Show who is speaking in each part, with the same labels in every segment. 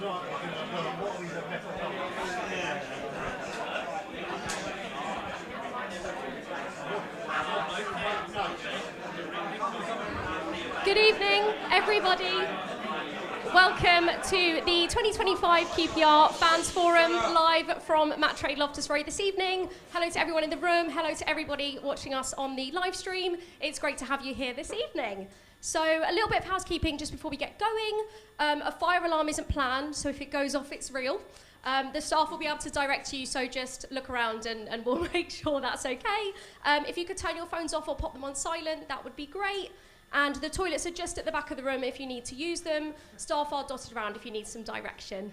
Speaker 1: Good evening, everybody. Welcome to the 2025 QPR Fans Forum, live from MATRADE Loftus Road this evening. Hello to everyone in the room. Hello to everybody watching us on the live stream. It's great to have you here this evening. So a little bit of housekeeping just before we get going. A fire alarm isn't planned, so if it goes off, it's real. The staff will be able to direct you, so just look around and we'll make sure that's okay. If you could turn your phones off or pop them on silent, that would be great. And the toilets are just at the back of the room if you need to use them. Staff are dotted around if you need some direction.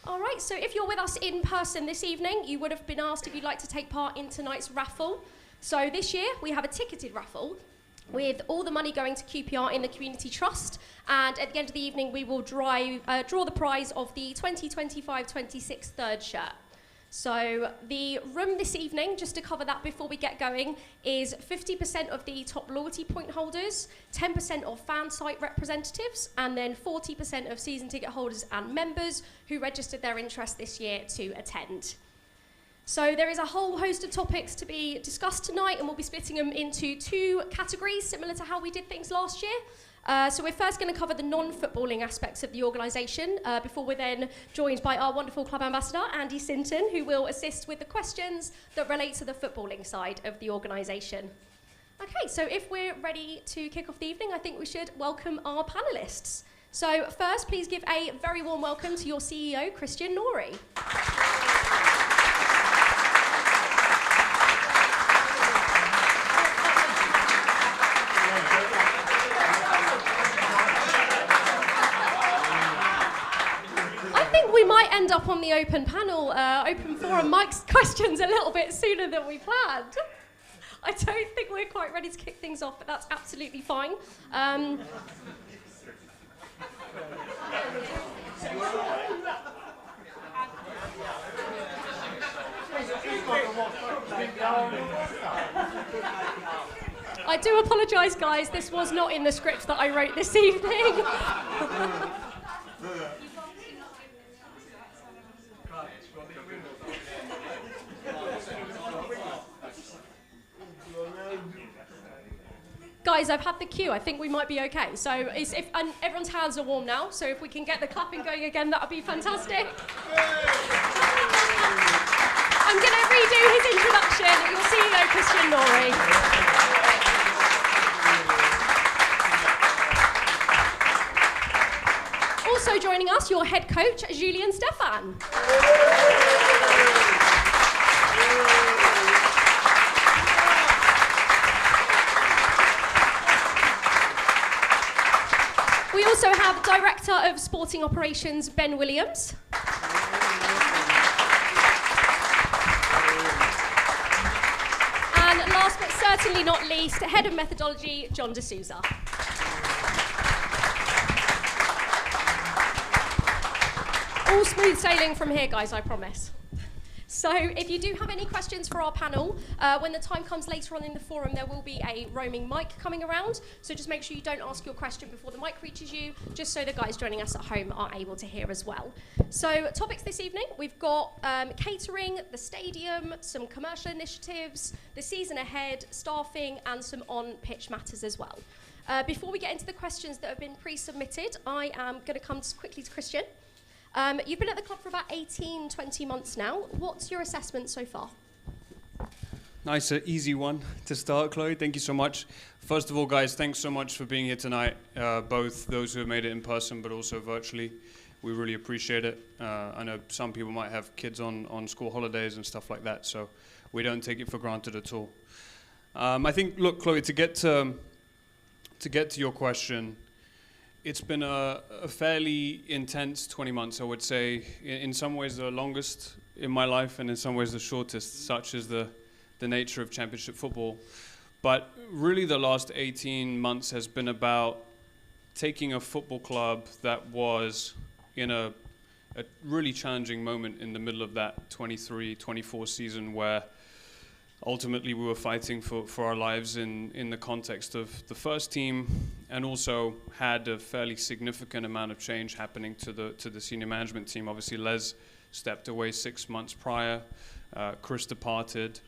Speaker 1: All right, so if you're with us in person this evening, you would have been asked if you'd like to take part in tonight's raffle. So this year, we have a ticketed raffle with all the money going to QPR in the Community Trust. And at the end of the evening, we will draw the prize of the 2025-26 third shirt. So the room this evening, just to cover that before we get going, is 50% of the top loyalty point holders, 10% of fan site representatives, and then 40% of season ticket holders and members who registered their interest this year to attend. So there is a whole host of topics to be discussed tonight, and we'll be splitting them into two categories, similar to how we did things last year. So we're first going to cover the non-footballing aspects of the organisation before we're then joined by our wonderful club ambassador, Andy Sinton, who will assist with the questions that relate to the footballing side of the organisation. Okay, so if we're ready to kick off the evening, I think we should welcome our panellists. So first, please give a very warm welcome to your CEO, Christian Nourry. We might end up on the open panel, open forum Mike's questions a little bit sooner than we planned. I don't think we're quite ready to kick things off, but that's absolutely fine. I do apologise, guys. This was not in the script that I wrote this evening. Guys, I've had the cue. I think we might be okay. So and everyone's hands are warm now, so if we can get the clapping going again, that would be fantastic. I'm going to redo his introduction. Your CEO, Christian Nourry. Also joining us, your head coach, Julien Stéphan. We also have Director of Sporting Operations, Ben Williams. And last but certainly not least, Head of Methodology, Jon De Souza. All smooth sailing from here, guys, I promise. So if you do have any questions for our panel, when the time comes later on in the forum, there will be a roaming mic coming around. So just make sure you don't ask your question before the mic reaches you, just so the guys joining us at home are able to hear as well. So topics this evening, we've got catering, the stadium, some commercial initiatives, the season ahead, staffing, and some on-pitch matters as well. Before we get into the questions that have been pre-submitted, I am going to come quickly to Christian. You've been at the club for about 18, 20 months now. What's your assessment so far?
Speaker 2: Nice, easy one to start, Chloe. Thank you so much. First of all, guys, thanks so much for being here tonight, both those who have made it in person, but also virtually. We really appreciate it. I know some people might have kids on school holidays and stuff like that, so we don't take it for granted at all. I think, look, Chloe, to get to your question, it's been a fairly intense 20 months, I would say. In some ways the longest in my life, and in some ways the shortest, such as the nature of championship football. But really the last 18 months has been about taking a football club that was in a really challenging moment in the middle of that 23-24 season, where ultimately we were fighting for our lives in the context of the first team, and also had a fairly significant amount of change happening to the senior management team. Obviously, Les stepped away 6 months prior, Chris departed,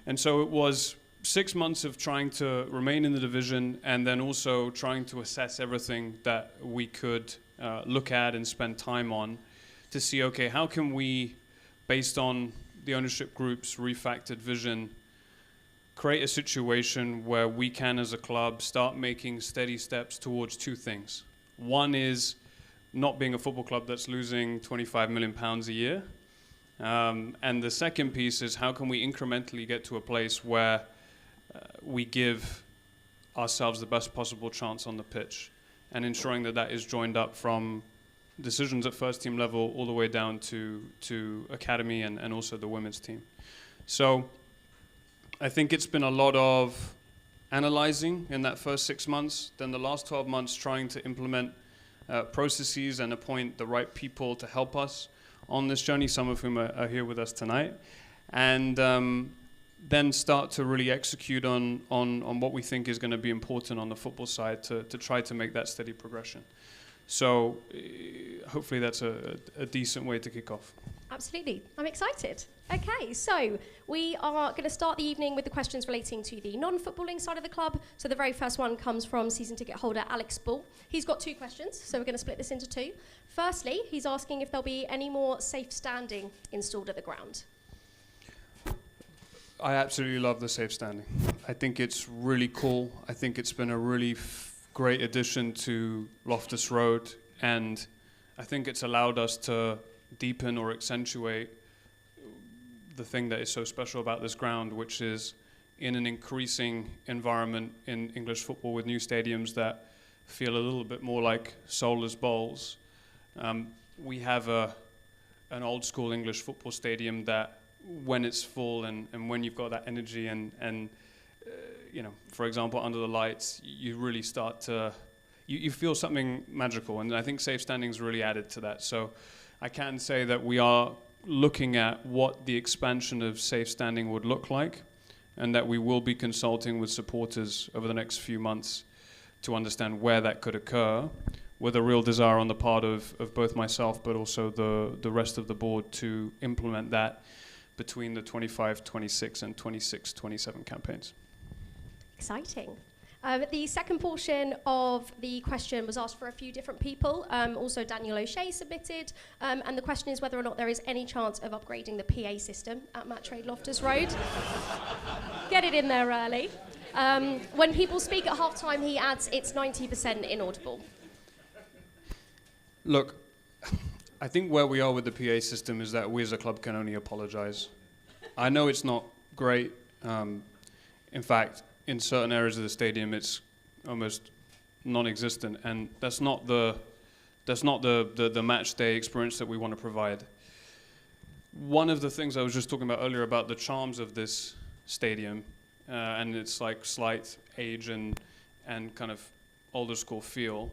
Speaker 2: and so it was 6 months of trying to remain in the division, and then also trying to assess everything that we could look at and spend time on to see, okay, how can we, based on the ownership group's refactored vision, create a situation where we can, as a club, start making steady steps towards two things. One is not being a football club that's losing £25 million a year. And the second piece is how can we incrementally get to a place where we give ourselves the best possible chance on the pitch, and ensuring that that is joined up from decisions at first team level all the way down to academy and also the women's team. So I think it's been a lot of analyzing in that first 6 months, then the last 12 months trying to implement processes and appoint the right people to help us on this journey, some of whom are here with us tonight, and then start to really execute on what we think is going to be important on the football side to try to make that steady progression. So hopefully that's a decent way to kick off.
Speaker 1: Absolutely. I'm excited. Okay, so we are going to start the evening with the questions relating to the non-footballing side of the club. So the very first one comes from season ticket holder Alex Bull. He's got two questions, so we're going to split this into two. Firstly, he's asking if there'll be any more safe standing installed at the ground.
Speaker 2: I absolutely love the safe standing. I think it's really cool. I think it's been a really great addition to Loftus Road, and I think it's allowed us to deepen or accentuate the thing that is so special about this ground, which is in an increasing environment in English football with new stadiums that feel a little bit more like soulless bowls. We have an old school English football stadium that when it's full and when you've got that energy and you know, for example, under the lights, you really start to, you feel something magical, and I think safe standing's really added to that. So I can say that we are looking at what the expansion of safe standing would look like, and that we will be consulting with supporters over the next few months to understand where that could occur, with a real desire on the part of both myself but also the rest of the board to implement that between the 25-26 and 26-27 campaigns.
Speaker 1: Exciting. The second portion of the question was asked for a few different people. Also Daniel OShea submitted, and the question is whether or not there is any chance of upgrading the PA system at MATRADE Loftus Road. Get it in there early. When people speak at half-time, he adds it's 90% inaudible.
Speaker 2: Look, I think where we are with the PA system is that we as a club can only apologize. I know it's not great. In fact, in certain areas of the stadium, it's almost non-existent, and that's not the match day experience that we want to provide. One of the things I was just talking about earlier about the charms of this stadium and its like slight age and kind of older school feel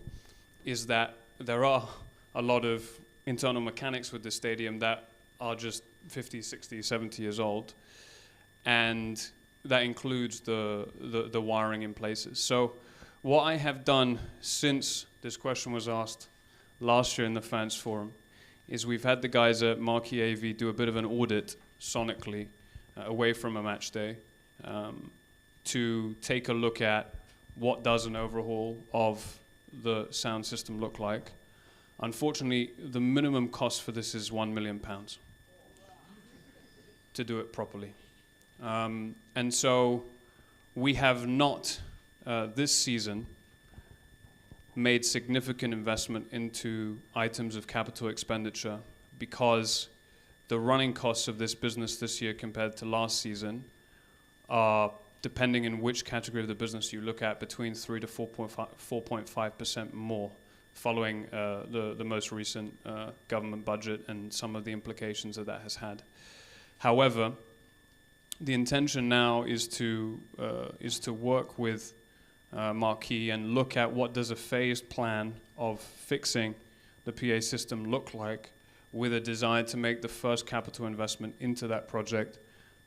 Speaker 2: is that there are a lot of internal mechanics with this stadium that are just 50, 60, 70 years old, and that includes the wiring in places. So what I have done since this question was asked last year in the fans forum is we've had the guys at Marquee AV do a bit of an audit sonically away from a match day to take a look at what does an overhaul of the sound system look like. Unfortunately, the minimum cost for this is £1 million to do it properly. And so we have not, this season, made significant investment into items of capital expenditure because the running costs of this business this year compared to last season are, depending in which category of the business you look at, between 3 to 4.5% more, following the most recent government budget and some of the implications that has had. However, the intention now is to work with Marquee and look at what does a phased plan of fixing the PA system look like, with a desire to make the first capital investment into that project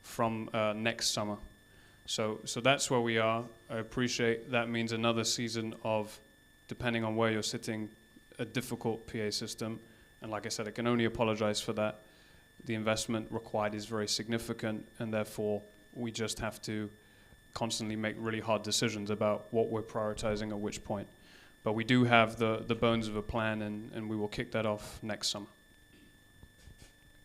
Speaker 2: from next summer. So that's where we are. I appreciate that means another season of, depending on where you're sitting, a difficult PA system. And like I said, I can only apologize for that. The investment required is very significant, and therefore we just have to constantly make really hard decisions about what we're prioritizing at which point. But we do have the bones of a plan, and we will kick that off next summer.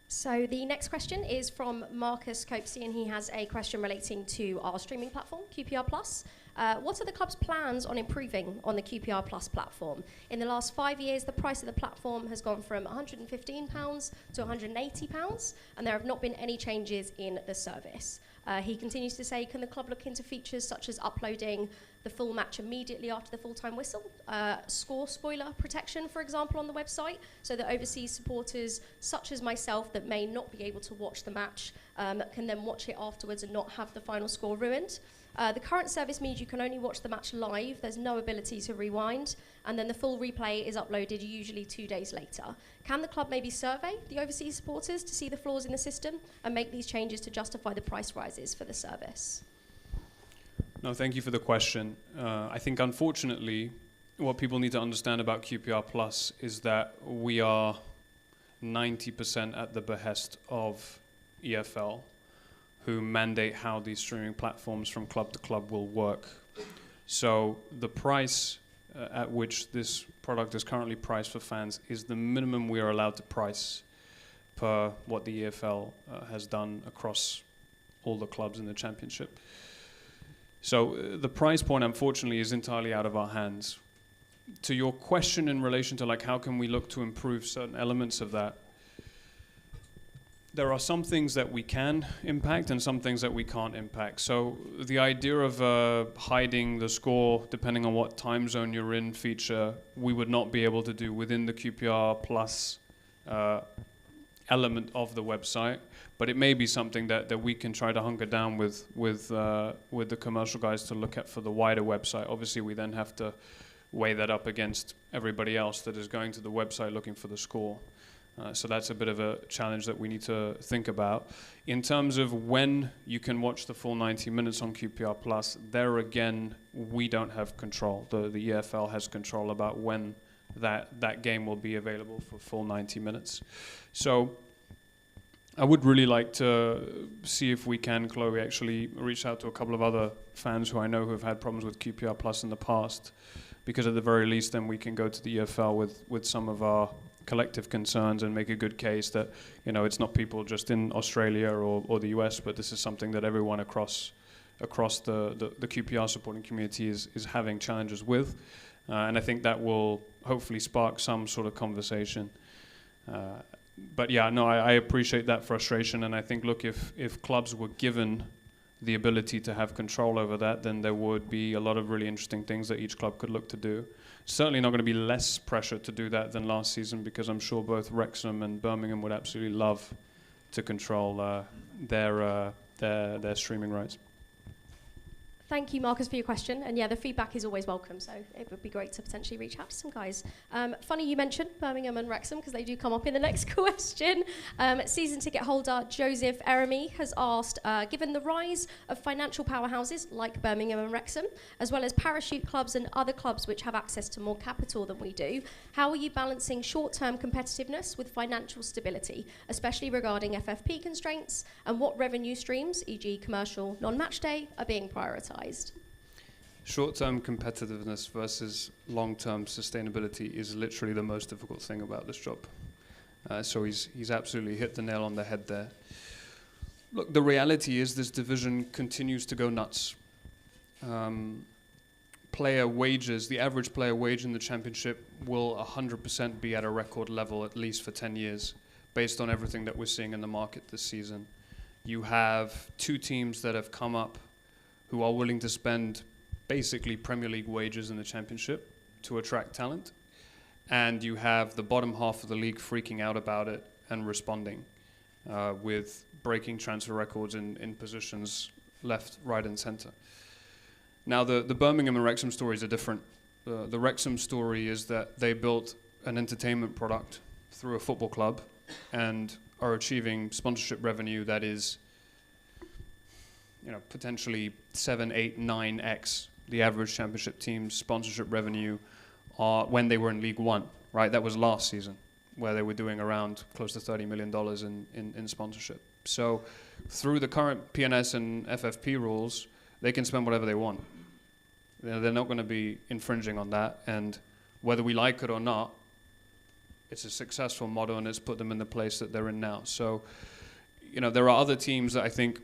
Speaker 1: So the next question is from Marcus Copesy, and he has a question relating to our streaming platform, QPR Plus. What are the club's plans on improving on the QPR Plus platform? In the last 5 years, the price of the platform has gone from £115 to £180, and there have not been any changes in the service. He continues to say, can the club look into features such as uploading the full match immediately after the full-time whistle, score spoiler protection, for example, on the website, so that overseas supporters, such as myself, that may not be able to watch the match, can then watch it afterwards and not have the final score ruined. The current service means you can only watch the match live. There's no ability to rewind, and then the full replay is uploaded usually 2 days later. Can the club maybe survey the overseas supporters to see the flaws in the system and make these changes to justify the price rises for the service?
Speaker 2: No, thank you for the question. I think, unfortunately, what people need to understand about QPR Plus is that we are 90% at the behest of EFL, who mandate how these streaming platforms from club to club will work. So the price at which this product is currently priced for fans is the minimum we are allowed to price per what the EFL has done across all the clubs in the championship. So the price point, unfortunately, is entirely out of our hands. To your question in relation to like how can we look to improve certain elements of that, there are some things that we can impact and some things that we can't impact. So the idea of hiding the score, depending on what time zone you're in feature, we would not be able to do within the QPR Plus element of the website. But it may be something that we can try to hunker down with the commercial guys to look at for the wider website. Obviously, we then have to weigh that up against everybody else that is going to the website looking for the score. So that's a bit of a challenge that we need to think about. In terms of when you can watch the full 90 minutes on QPR Plus, there again, we don't have control. The EFL has control about when that game will be available for full 90 minutes. So I would really like to see if we can, Chloe, actually reach out to a couple of other fans who I know who have had problems with QPR Plus in the past, because at the very least then we can go to the EFL with some of our collective concerns and make a good case that, you know, it's not people just in Australia or the US, but this is something that everyone across the QPR supporting community is having challenges with. And I think that will hopefully spark some sort of conversation. But yeah, no, I appreciate that frustration, and I think, look, if clubs were given the ability to have control over that, then there would be a lot of really interesting things that each club could look to do. Certainly not going to be less pressure to do that than last season, because I'm sure both Wrexham and Birmingham would absolutely love to control their streaming rights.
Speaker 1: Thank you, Marcus, for your question. And yeah, the feedback is always welcome, so it would be great to potentially reach out to some guys. Funny you mentioned Birmingham and Wrexham, because they do come up in the next question. Season ticket holder Joseph Eremy has asked, given the rise of financial powerhouses like Birmingham and Wrexham, as well as parachute clubs and other clubs which have access to more capital than we do, how are you balancing short-term competitiveness with financial stability, especially regarding FFP constraints, and what revenue streams, e.g. commercial, non-match day, are being prioritised?
Speaker 2: Short-term competitiveness versus long-term sustainability is literally the most difficult thing about this job. So he's absolutely hit the nail on the head there. Look, the reality is this division continues to go nuts. Player wages, the average player wage in the championship will 100% be at a record level at least for 10 years, based on everything that we're seeing in the market this season. You have two teams that have come up who are willing to spend basically Premier League wages in the championship to attract talent. And you have the bottom half of the league freaking out about it and responding with breaking transfer records in positions left, right, and centre. Now, the Birmingham and Wrexham stories are different. The Wrexham story is that they built an entertainment product through a football club and are achieving sponsorship revenue that is potentially 7, 8, 9x the average championship team's sponsorship revenue when they were in League One, right? That was last season, where they were doing around close to $30 million in sponsorship. So through the current PNS and FFP rules, they can spend whatever they want. They're not going to be infringing on that, and whether we like it or not, it's a successful model and it's put them in the place that they're in now. So, there are other teams that I think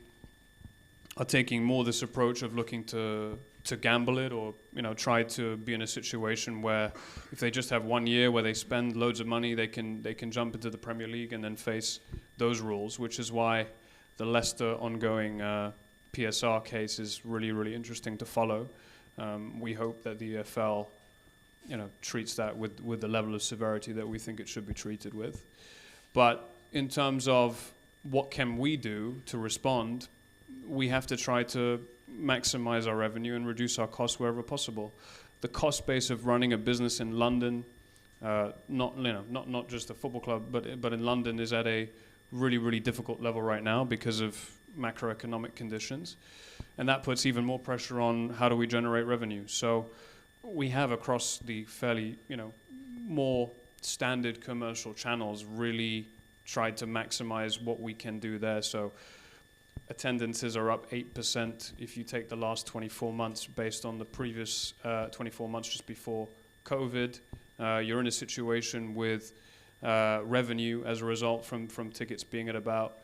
Speaker 2: are taking more this approach of looking to gamble it, or try to be in a situation where if they just have 1 year where they spend loads of money, they can jump into the Premier League and then face those rules, which is why the Leicester ongoing PSR case is really, really interesting to follow. We hope that the EFL treats that with the level of severity that we think it should be treated with. But in terms of what can we do to respond, we have to try to maximize our revenue and reduce our costs wherever possible. The cost base of running a business in London, not just a football club, but in London, is at a really, really difficult level right now because of macroeconomic conditions, and that puts even more pressure on how do we generate revenue. So we have, across the fairly more standard commercial channels, really tried to maximize what we can do there. So attendances are up 8% if you take the last 24 months based on the previous 24 months just before COVID. You're in a situation with revenue as a result from tickets being at about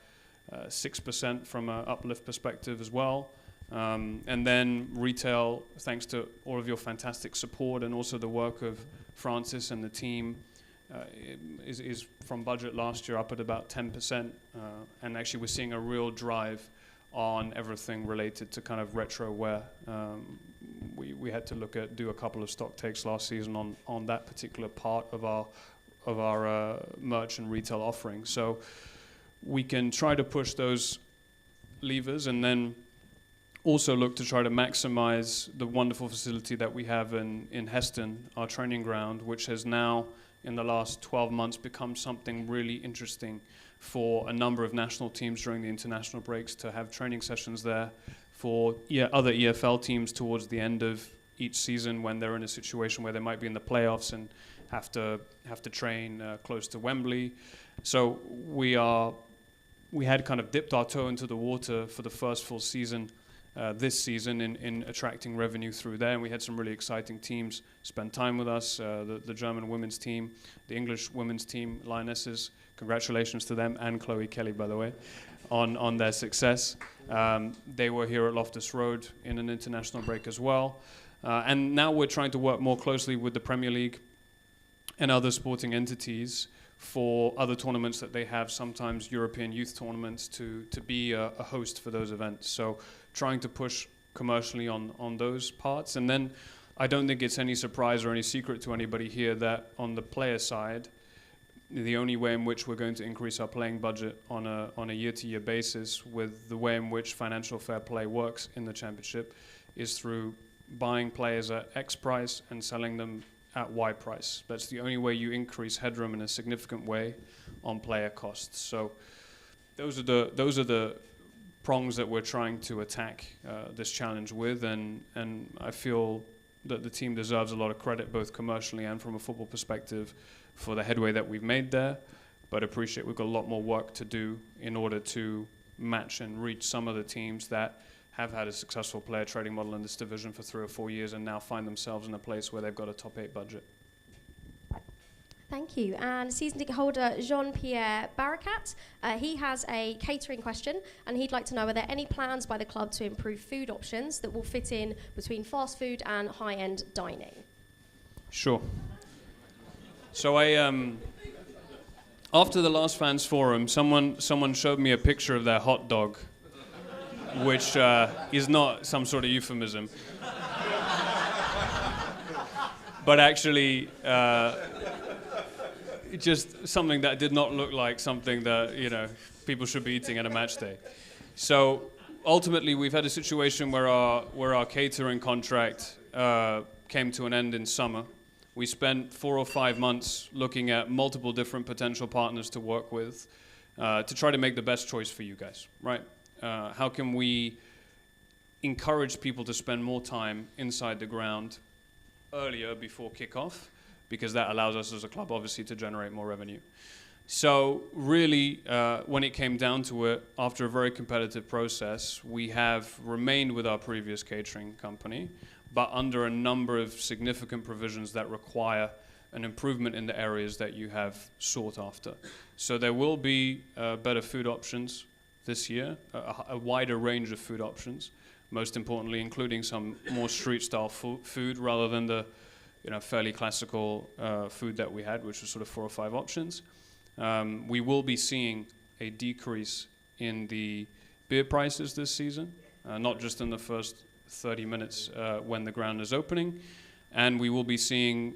Speaker 2: 6% from an uplift perspective as well. And then retail, thanks to all of your fantastic support and also the work of Francis and the team, is from budget last year up at about 10%. And actually we're seeing a real drive on everything related to kind of retro wear. We had to do a couple of stock takes last season on that particular part of our merch and retail offering. So we can try to push those levers and then also look to try to maximize the wonderful facility that we have in Heston, our training ground, which has now, in the last 12 months, become something really interesting for a number of national teams during the international breaks to have training sessions there, for other EFL teams towards the end of each season when they're in a situation where they might be in the playoffs and have to train close to Wembley. So we had kind of dipped our toe into the water for the first full season this season in attracting revenue through there, and we had some really exciting teams spend time with us, the German women's team, the English women's team, Lionesses. Congratulations to them, and Chloe Kelly, by the way, on their success. They were here at Loftus Road in an international break as well. And now we're trying to work more closely with the Premier League and other sporting entities for other tournaments that they have, sometimes European youth tournaments, to be a host for those events. So trying to push commercially on those parts. And then I don't think it's any surprise or any secret to anybody here that on the player side, the only way in which we're going to increase our playing budget on a year-to-year basis, with the way in which financial fair play works in the championship, is through buying players at X price and selling them at Y price. That's the only way you increase headroom in a significant way on player costs. So those are the prongs that we're trying to attack this challenge with, and I feel that the team deserves a lot of credit, both commercially and from a football perspective, for the headway that we've made there, but appreciate we've got a lot more work to do in order to match and reach some of the teams that have had a successful player trading model in this division for 3 or 4 years and now find themselves in a place where they've got a top 8 budget.
Speaker 1: Thank you. And season ticket holder Jean-Pierre Barakat, he has a catering question, and he'd like to know, are there any plans by the club to improve food options that will fit in between fast food and high-end dining?
Speaker 2: Sure. So after the last fans forum, someone showed me a picture of their hot dog, which is not some sort of euphemism, but actually just something that did not look like something that people should be eating at a match day. So ultimately, we've had a situation where our catering contract came to an end in summer. We spent 4 or 5 months looking at multiple different potential partners to work with to try to make the best choice for you guys, right? How can we encouraged people to spend more time inside the ground earlier before kickoff, because that allows us as a club obviously to generate more revenue. So really, when it came down to it, after a very competitive process, we have remained with our previous catering company, but under a number of significant provisions that require an improvement in the areas that you have sought after. So there will be better food options this year, a wider range of food options, most importantly including some more street-style food rather than the fairly classical food that we had, which was sort of 4 or 5 options. We will be seeing a decrease in the beer prices this season, not just in the first 30 minutes when the ground is opening, and we will be seeing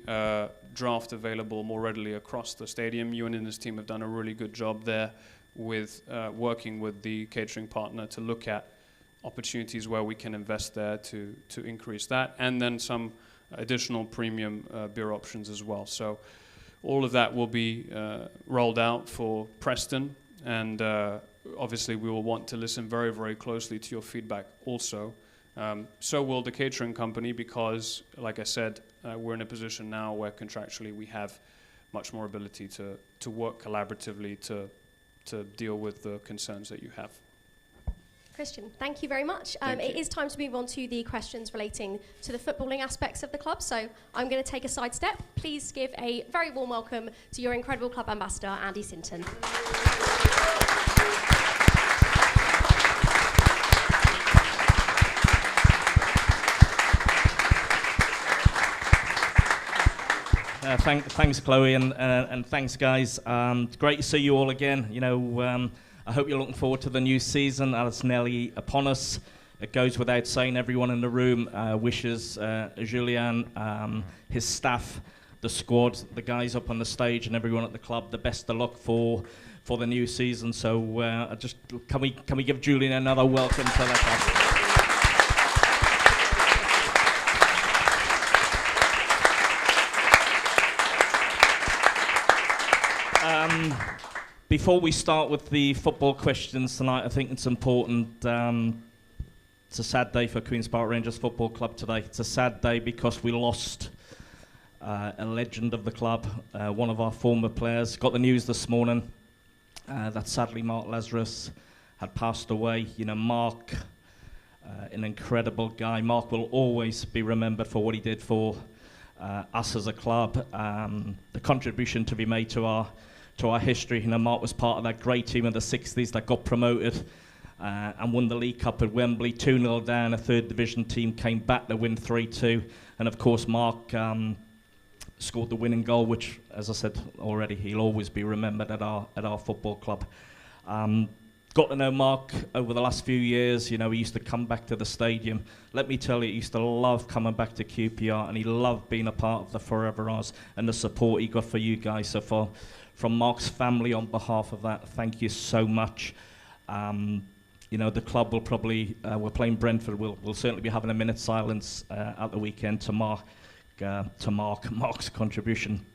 Speaker 2: draft available more readily across the stadium. Ewan and his team have done a really good job there with working with the catering partner to look at opportunities where we can invest there to increase that, and then some additional premium beer options as well. So all of that will be rolled out for Preston, and obviously we will want to listen very, very closely to your feedback also. So will the catering company, because, like I said, we're in a position now where contractually we have much more ability to work collaboratively to deal with the concerns that you have.
Speaker 1: Christian, thank you very much. It is time to move on to the questions relating to the footballing aspects of the club. So I'm going to take a side step. Please give a very warm welcome to your incredible club ambassador, Andy Sinton.
Speaker 3: Thanks, Chloe, and thanks, guys. Great to see you all again. I hope you're looking forward to the new season as nearly upon us. It goes without saying, everyone in the room wishes Julien, his staff, the squad, the guys up on the stage, and everyone at the club the best of luck for the new season. So can we give Julien another welcome to the club? Before we start with the football questions tonight, I think it's important. It's a sad day for Queen's Park Rangers Football Club today. It's a sad day because we lost a legend of the club, one of our former players. Got the news this morning that sadly Mark Lazarus had passed away. Mark, an incredible guy. Mark will always be remembered for what he did for us as a club, the contribution to be made to our history. Mark was part of that great team of the 60s that got promoted and won the League Cup at Wembley, 2-0 down. A third division team came back to win 3-2, and of course Mark scored the winning goal, which, as I said already, he'll always be remembered at our football club. Got to know Mark over the last few years. He used to come back to the stadium. Let me tell you, he used to love coming back to QPR, and he loved being a part of the Forever Ours and the support he got for you guys. So from Mark's family, on behalf of that, thank you so much. The club will probably, we're playing Brentford, we'll certainly be having a minute's silence at the weekend to mark Mark's contribution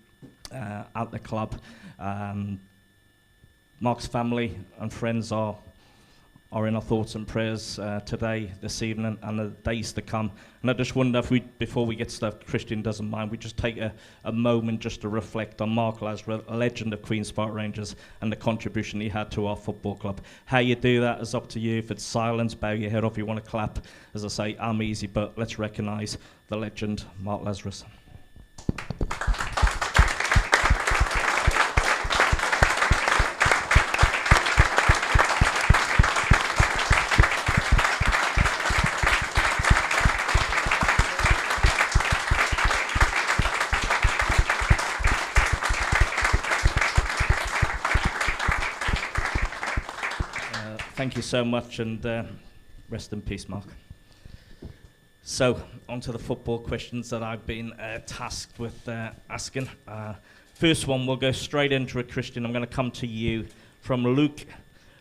Speaker 3: at the club. Mark's family and friends are in our thoughts and prayers today, this evening, and the days to come. And I just wonder if before we get started, Christian doesn't mind, we just take a moment just to reflect on Mark Lazarus, a legend of Queen's Park Rangers, and the contribution he had to our football club. How you do that is up to you. If it's silence, bow your head off. If you want to clap, as I say, I'm easy, but let's recognise the legend, Mark Lazarus. Thank you so much, and rest in peace, Mark. So, on to the football questions that I've been tasked with asking. First one, we'll go straight into it, Christian. I'm going to come to you from Luke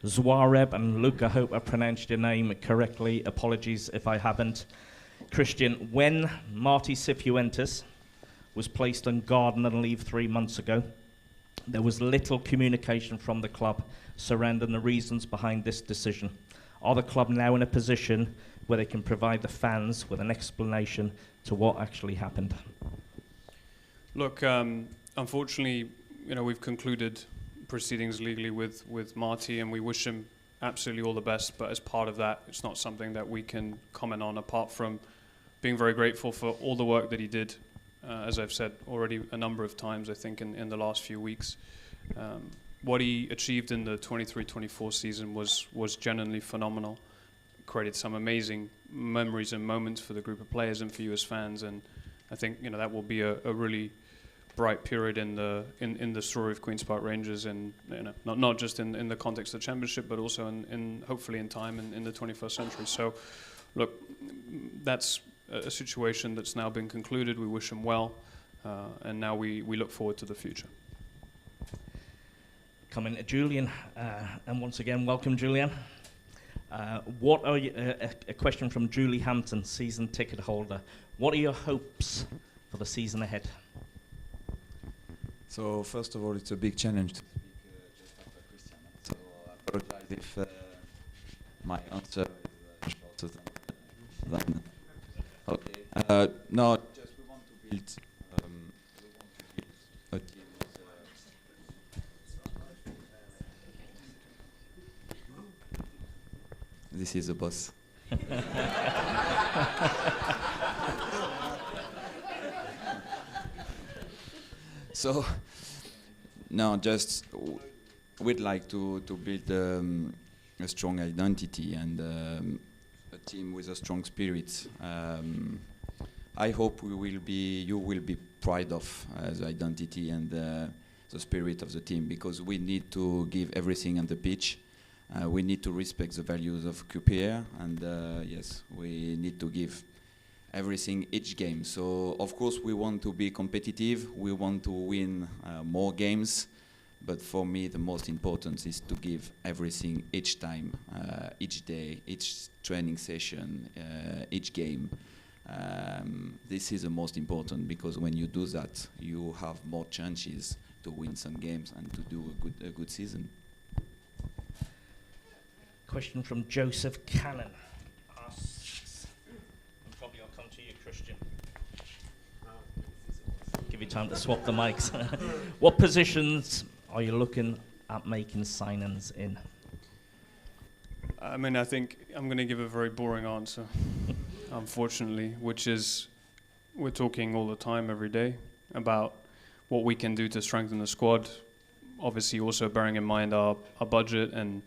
Speaker 3: Zwareb. And Luke, I hope I pronounced your name correctly. Apologies if I haven't. Christian, when Marty Cifuentes was placed on garden leave 3 months ago, there was little communication from the club surrounding the reasons behind this decision. Are the club now in a position where they can provide the fans with an explanation to what actually happened?
Speaker 2: Look, unfortunately, we've concluded proceedings legally with Marty, and we wish him absolutely all the best. But as part of that, it's not something that we can comment on, apart from being very grateful for all the work that he did, as I've said already a number of times, I think, in the last few weeks. What he achieved in the 23-24 season was genuinely phenomenal. Created some amazing memories and moments for the group of players and for you as fans, and I think that will be a really bright period in the story of Queen's Park Rangers, and not just in the context of the Championship, but also in hopefully in time in the 21st century. So, look, that's a situation that's now been concluded. We wish him well, and now we look forward to the future.
Speaker 3: Coming to Julien, and once again, welcome, Julien. What are a question from Julie Hampton, season ticket holder. What are your hopes for the season ahead?
Speaker 4: So first of all, it's a big challenge to speak just after Christian. So I apologize if my answer is shorter than. Okay. No, just we want to build a team. This is the boss. So, no, just we'd like to build a strong identity and a team with a strong spirit. I hope you will be proud of the identity and the spirit of the team, because we need to give everything on the pitch. We need to respect the values of QPR, and yes, we need to give everything each game. So of course we want to be competitive, we want to win more games, but for me the most important is to give everything each time, each day, each training session, each game. This is the most important, because when you do that, you have more chances to win some games and to do a good season.
Speaker 3: Question from Joseph Cannon asks, and probably I'll come to you, Christian. Give you time to swap the mics. What positions are you looking at making signings in?
Speaker 2: I mean, I think I'm going to give a very boring answer, unfortunately, which is we're talking all the time, every day, about what we can do to strengthen the squad. Obviously, also bearing in mind our budget and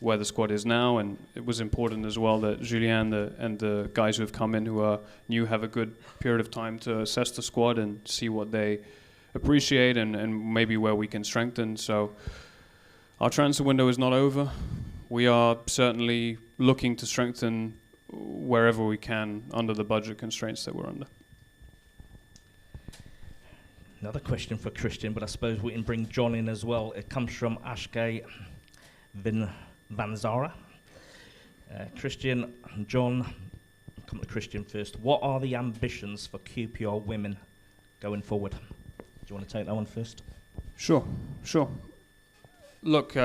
Speaker 2: where the squad is now, and it was important as well that Julien and the guys who have come in who are new have a good period of time to assess the squad and see what they appreciate and maybe where we can strengthen. So our transfer window is not over. We are certainly looking to strengthen wherever we can under the budget constraints that we're under.
Speaker 3: Another question for Christian, but I suppose we can bring Jon in as well. It comes from Ashke Van Zara. Christian and Jon, I'll come to Christian first. What are the ambitions for QPR women going forward? Do you want to take that one first?
Speaker 2: Sure. Look,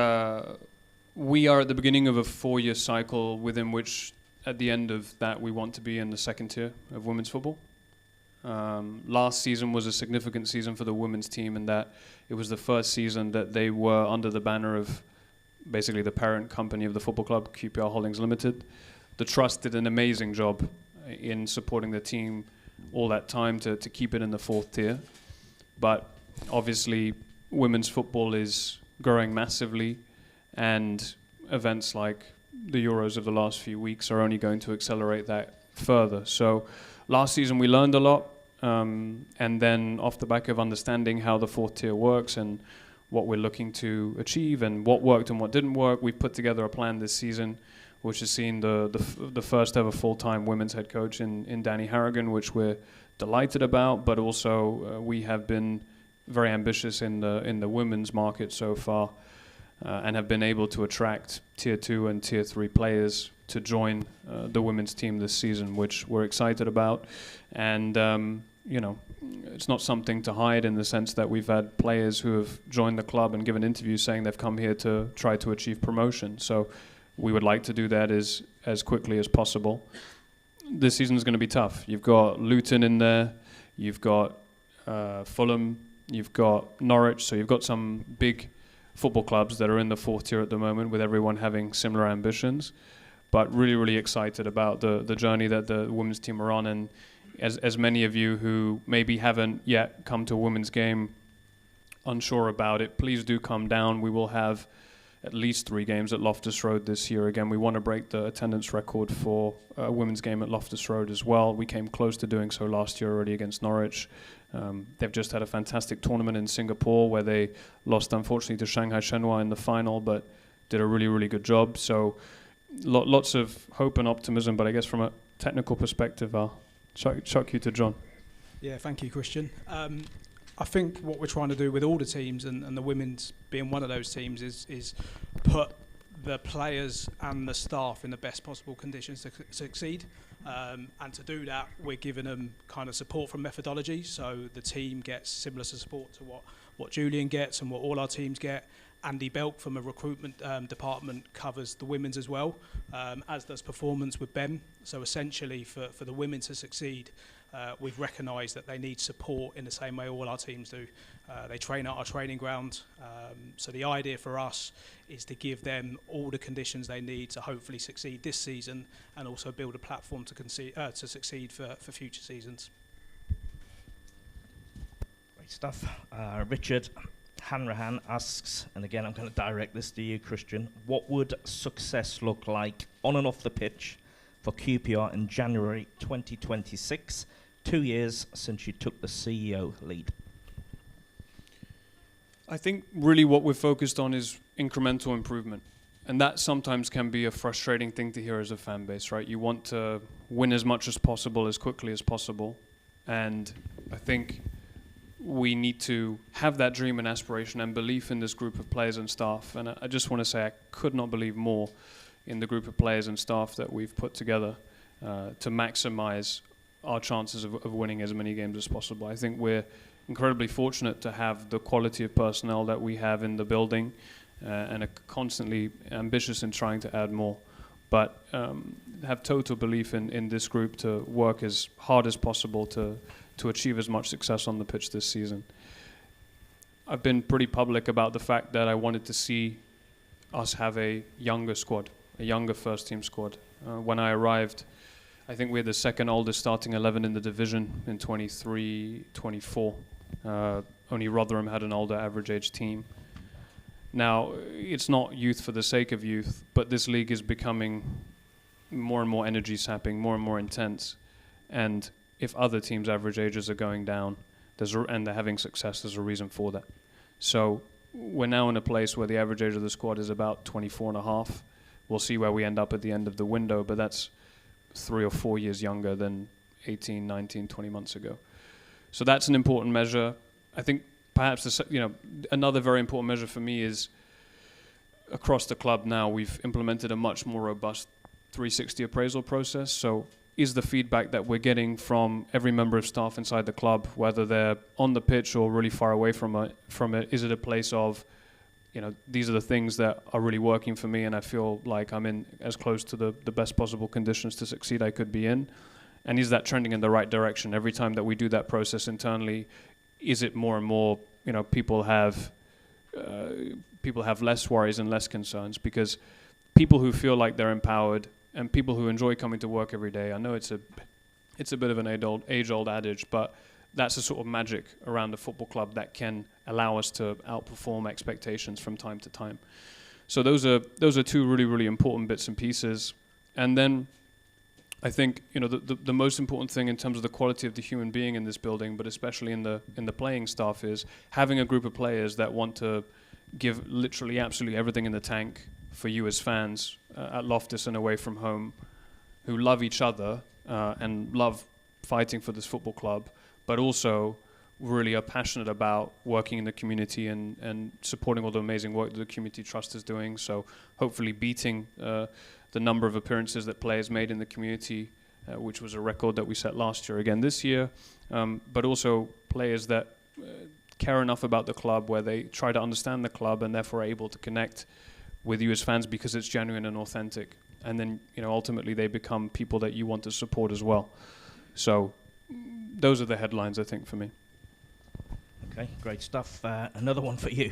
Speaker 2: we are at the beginning of a 4-year cycle within which, at the end of that, we want to be in the second tier of women's football. Last season was a significant season for the women's team in that it was the first season that they were under the banner of basically the parent company of the football club, QPR Holdings Limited. The Trust did an amazing job in supporting the team all that time to keep it in the 4th tier. But obviously, women's football is growing massively, and events like the Euros of the last few weeks are only going to accelerate that further. So last season we learned a lot, and then off the back of understanding how the 4th tier works and what we're looking to achieve and what worked and what didn't work, we've put together a plan this season which has seen the first ever full-time women's head coach in Danny Harrigan, which we're delighted about, but also we have been very ambitious in the women's market so far, and have been able to attract tier 2 and tier 3 players to join the women's team this season, which we're excited about. And it's not something to hide, in the sense that we've had players who have joined the club and given interviews saying they've come here to try to achieve promotion. So we would like to do that as quickly as possible. this season is going to be tough. You've got Luton in there, you've got Fulham, you've got Norwich, so you've got some big football clubs that are in the fourth tier at the moment, with everyone having similar ambitions. But really, really excited about the journey that the women's team are on. And as many of you who maybe haven't yet come to a women's game unsure about it, please do come down. We will have at least 3 games at Loftus Road this year. Again, we want to break the attendance record for a women's game at Loftus Road as well. We came close to doing so last year already against Norwich. They've just had a fantastic tournament in Singapore where they lost, unfortunately, to Shanghai Shenhua in the final, but did a really, really good job. So lots of hope and optimism, but I guess from a technical perspective, I'll chuck you to Jon.
Speaker 5: Yeah, thank you, Christian. I think what we're trying to do with all the teams, and the women's being one of those teams, is put the players and the staff in the best possible conditions to succeed. And to do that, we're giving them kind of support from methodology. So the team gets similar support to what Julien gets and what all our teams get. Andy Belk from a recruitment department covers the women's as well, as does performance with Ben. So essentially, for the women to succeed, we've recognised that they need support in the same way all our teams do. They train at our training ground. So the idea for us is to give them all the conditions they need to hopefully succeed this season, and also build a platform to succeed for future seasons.
Speaker 3: Great stuff. Richard Hanrahan asks, and again I'm going to direct this to you, Christian, what would success look like on and off the pitch for QPR in January 2026, 2 years since you took the CEO lead?
Speaker 2: I think really what we're focused on is incremental improvement. And that sometimes can be a frustrating thing to hear as a fan base, right? You want to win as much as possible, as quickly as possible. And I think we need to have that dream and aspiration and belief in this group of players and staff. And I just want to say I could not believe more in the group of players and staff that we've put together to maximize our chances of winning as many games as possible. I think we're incredibly fortunate to have the quality of personnel that we have in the building, and are constantly ambitious in trying to add more. But have total belief in this group to work as hard as possible to achieve as much success on the pitch this season. I've been pretty public about the fact that I wanted to see us have a younger squad, a younger first team squad. When I arrived, I think we had the second oldest starting 11 in the division in 23-24. Only Rotherham had an older average age team. Now, it's not youth for the sake of youth, but this league is becoming more and more energy sapping, more and more intense. And if other teams' average ages are going down, and they're having success, there's a reason for that. So we're now in a place where the average age of the squad is about 24 and a half. We'll see where we end up at the end of the window, but that's 3 or 4 years younger than 18, 19, 20 months ago. So that's an important measure. I think perhaps another very important measure for me is across the club now we've implemented a much more robust 360 appraisal process. So is the feedback that we're getting from every member of staff inside the club, whether they're on the pitch or really far away from it, is it a place of, these are the things that are really working for me and I feel like I'm in as close to the best possible conditions to succeed I could be in? And is that trending in the right direction? Every time that we do that process internally, is it more and more, people have less worries and less concerns? Because people who feel like they're empowered and people who enjoy coming to work every day, I know it's a bit of an age-old adage, but that's a sort of magic around the football club that can allow us to outperform expectations from time to time. So those are two really, really important bits and pieces. And then I think the most important thing in terms of the quality of the human being in this building, but especially in the playing staff, is having a group of players that want to give literally absolutely everything in the tank for you as fans at Loftus and away from home, who love each other and love fighting for this football club, but also really are passionate about working in the community and supporting all the amazing work that the Community Trust is doing. So hopefully beating the number of appearances that players made in the community, which was a record that we set last year again this year, but also players that care enough about the club where they try to understand the club and therefore are able to connect with you as fans because it's genuine and authentic. And then, ultimately they become people that you want to support as well. So those are the headlines, I think, for me.
Speaker 3: Okay, great stuff. Another one for you.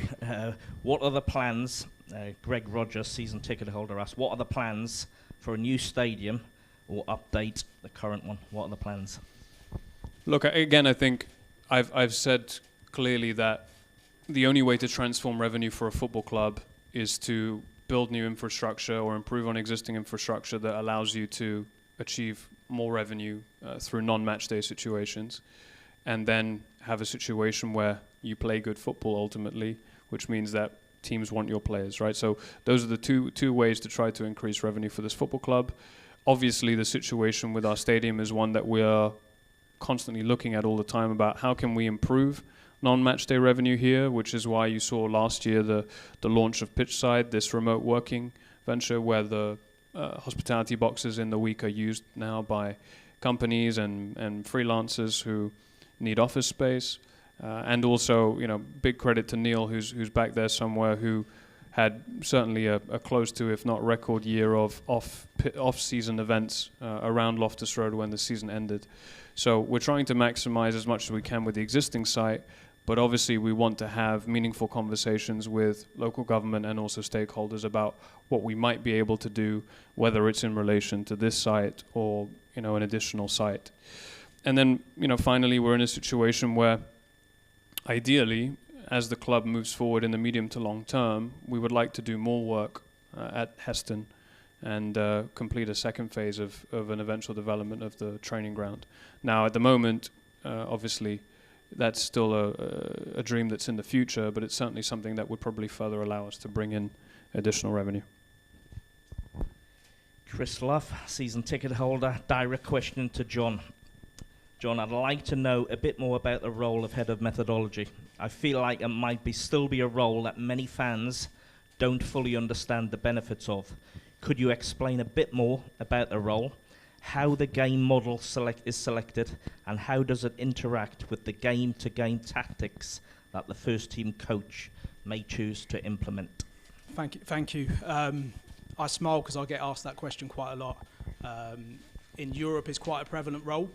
Speaker 3: What are the plans? Greg Rogers, season ticket holder, asked, what are the plans for a new stadium or update the current one? What are the plans?
Speaker 2: Look, again, I think I've said clearly that the only way to transform revenue for a football club is to build new infrastructure or improve on existing infrastructure that allows you to achieve more revenue through non-match day situations, and then have a situation where you play good football ultimately, which means that teams want your players, right? So those are the two ways to try to increase revenue for this football club. Obviously, the situation with our stadium is one that we are constantly looking at all the time about how can we improve non-match day revenue here, which is why you saw last year the launch of Pitchside, this remote working venture where the hospitality boxes in the week are used now by companies and freelancers who need office space. And also, big credit to Neil, who's back there somewhere, who had certainly a close to, if not record year of off-season events around Loftus Road when the season ended. So we're trying to maximize as much as we can with the existing site, but obviously we want to have meaningful conversations with local government and also stakeholders about what we might be able to do, whether it's in relation to this site or, an additional site. And then, finally, we're in a situation where ideally, as the club moves forward in the medium to long term, we would like to do more work at Heston and complete a second phase of an eventual development of the training ground. Now, at the moment, obviously, that's still a dream that's in the future, but it's certainly something that would probably further allow us to bring in additional revenue.
Speaker 3: Chris Love, season ticket holder, direct question to Jon. Jon, I'd like to know a bit more about the role of head of methodology. I feel like it might still be a role that many fans don't fully understand the benefits of. Could you explain a bit more about the role, how the game model is selected, and how does it interact with the game-to-game tactics that the first team coach may choose to implement?
Speaker 5: Thank you. I smile because I get asked that question quite a lot. In Europe, it's quite a prevalent role.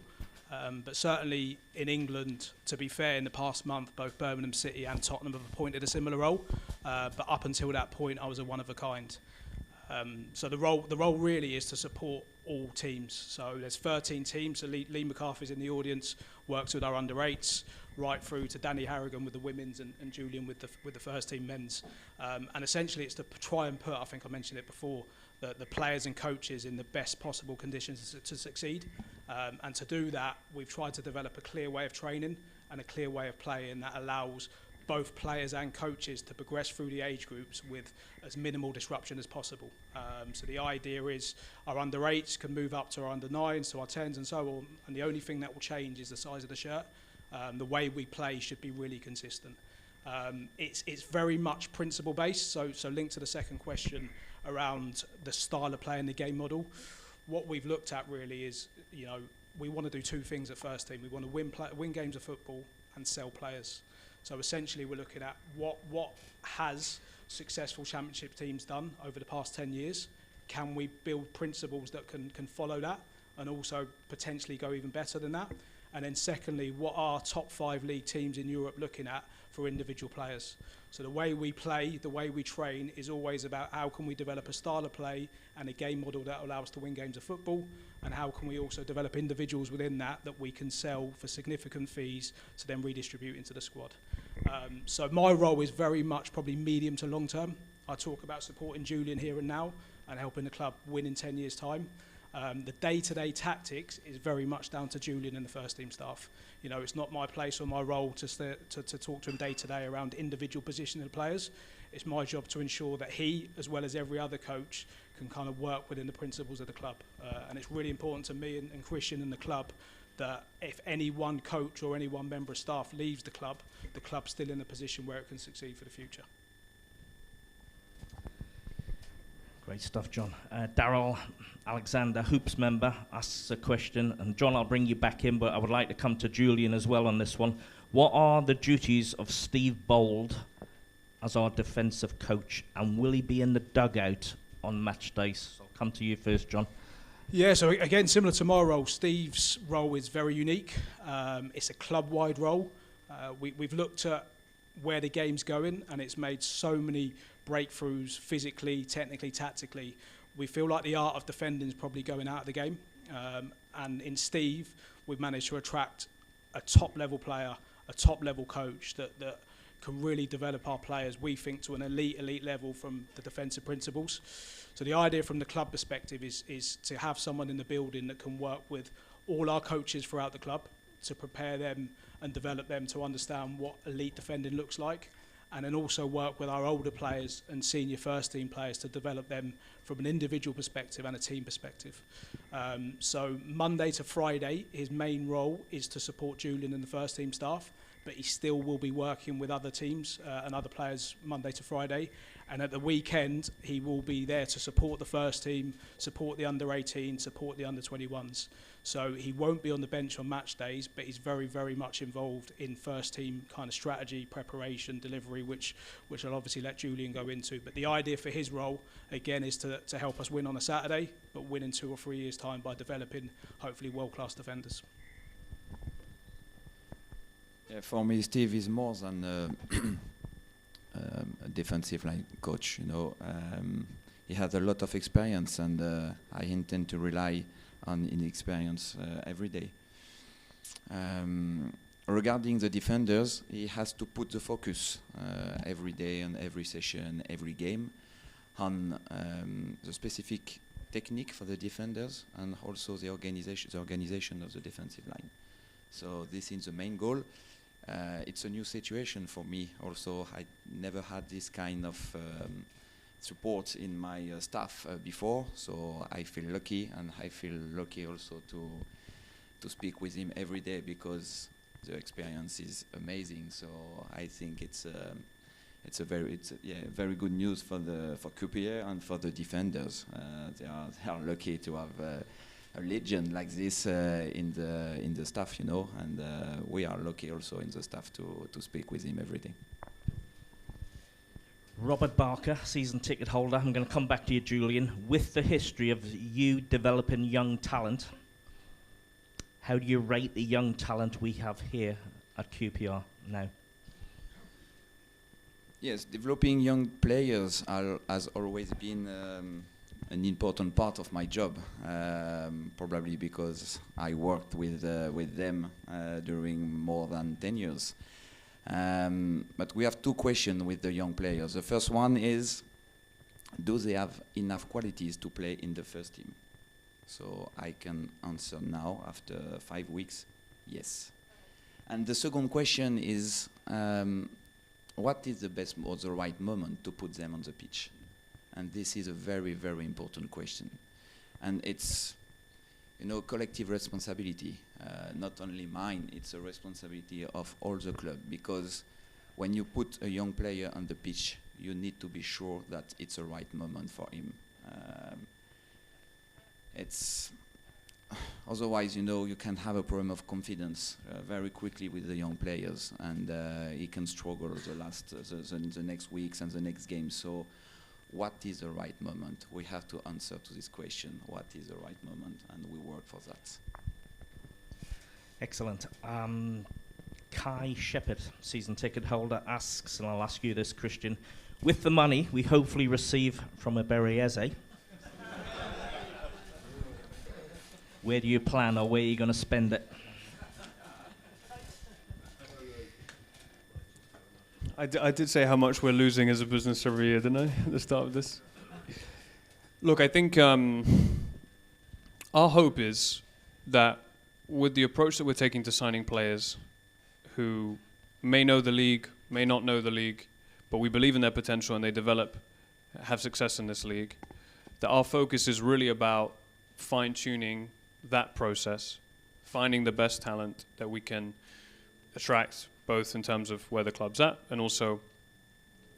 Speaker 5: But certainly in England, to be fair, in the past month, both Birmingham City and Tottenham have appointed a similar role. But up until that point, I was a one of a kind. So the role really is to support all teams. So there's 13 teams. So Lee McCarthy's in the audience, works with our under-8s, right through to Danny Harrigan with the women's and Julien with the first team men's. And essentially it's to try and put, I think I mentioned it before, the players and coaches in the best possible conditions to succeed. And to do that, we've tried to develop a clear way of training and a clear way of playing that allows both players and coaches to progress through the age groups with as minimal disruption as possible. So the idea is our under-8s can move up to our under-9s, to our 10s and so on, and the only thing that will change is the size of the shirt. The way we play should be really consistent. It's very much principle-based, so linked to the second question around the style of play and the game model. What we've looked at really is, we want to do two things at first team. We want to win games of football and sell players. So essentially we're looking at what has successful championship teams done over the past 10 years. Can we build principles that can follow that and also potentially go even better than that? And then secondly, what are top 5 league teams in Europe looking at for individual players? So the way we play, the way we train is always about how can we develop a style of play and a game model that allows us to win games of football, and how can we also develop individuals within that we can sell for significant fees to then redistribute into the squad. So my role is very much probably medium to long term. I talk about supporting Julien here and now and helping the club win in 10 years' time. The day-to-day tactics is very much down to Julien and the first team staff. It's not my place or my role to talk to him day-to-day around individual position of the players. It's my job to ensure that he, as well as every other coach, can kind of work within the principles of the club. And it's really important to me and Christian and the club that if any one coach or any one member of staff leaves the club's still in a position where it can succeed for the future.
Speaker 3: Great stuff, Jon. Daryl Alexander, Hoops member, asks a question, and Jon, I'll bring you back in, but I would like to come to Julien as well on this one. What are the duties of Steve Bold as our defensive coach, and will he be in the dugout on match days? I'll come to you first, Jon.
Speaker 5: Yeah, so again, similar to my role, Steve's role is very unique. It's a club-wide role. We've looked at where the game's going, and it's made so many breakthroughs physically, technically, tactically. We feel like the art of defending is probably going out of the game. And in Steve, we've managed to attract a top-level player, a top-level coach that can really develop our players, we think, to an elite level from the defensive principles. So the idea from the club perspective is to have someone in the building that can work with all our coaches throughout the club to prepare them and develop them to understand what elite defending looks like, and then also work with our older players and senior first team players to develop them from an individual perspective and a team perspective. So Monday to Friday, his main role is to support Julien and the first team staff, but he still will be working with other teams and other players Monday to Friday. And at the weekend, he will be there to support the first team, support the under-18, support the under-21s. So he won't be on the bench on match days, but he's very, very much involved in first team kind of strategy, preparation, delivery, which I'll obviously let Julien go into. But the idea for his role, again, is to help us win on a Saturday, but win in 2 or 3 years' time by developing, hopefully, world-class defenders.
Speaker 4: Yeah, for me, Steve is more than a defensive line coach. He has a lot of experience, and I intend to rely on his experience every day. Regarding the defenders, he has to put the focus every day and every session, every game, on the specific technique for the defenders and also the organization of the defensive line. So this is the main goal. It's a new situation for me also. I never had this kind of support in my staff before, so I feel lucky, and I feel lucky also to speak with him every day because the experience is amazing. So I think it's very good news for QPR and for the defenders. They are lucky to have a legend like this in the staff, and we are lucky also in the staff to speak with him every day.
Speaker 3: Robert Barker, season ticket holder. I'm going to come back to you, Julien. With the history of you developing young talent, how do you rate the young talent we have here at QPR now?
Speaker 4: Yes, developing young players has always been an important part of my job, probably because I worked with them during more than 10 years. But we have 2 questions with the young players. The first one is, do they have enough qualities to play in the first team? So I can answer now, after 5 weeks, yes. And the second question is, what is the best or the right moment to put them on the pitch? And this is a very, very important question. And it's, collective responsibility. Not only mine, it's a responsibility of all the club, because when you put a young player on the pitch, you need to be sure that it's the right moment for him. Otherwise, you can have a problem of confidence very quickly with the young players, and he can struggle the next weeks and the next game. So what is the right moment? We have to answer to this question. What is the right moment? And we work for that.
Speaker 3: Excellent. Kai Shepherd, season ticket holder, asks, and I'll ask you this, Christian, with the money we hopefully receive from Iberieze, where do you plan, or where are you going to spend it?
Speaker 2: I did say how much we're losing as a business every year, didn't I, at the start of this? Look, I think our hope is that with the approach that we're taking to signing players who may know the league, may not know the league, but we believe in their potential and they develop, have success in this league, that our focus is really about fine-tuning that process, finding the best talent that we can attract, both in terms of where the club's at and also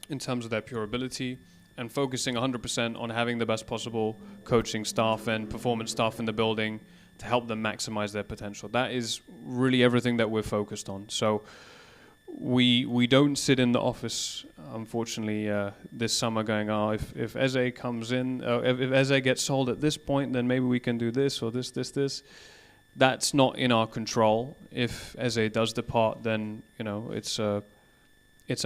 Speaker 2: in terms of their pure ability, and focusing 100% on having the best possible coaching staff and performance staff in the building to help them maximize their potential. That is really everything that we're focused on. So we don't sit in the office, unfortunately, this summer going, if Eze comes in, if Eze gets sold at this point, then maybe we can do this or this. That's not in our control. If Eze does depart, then it's a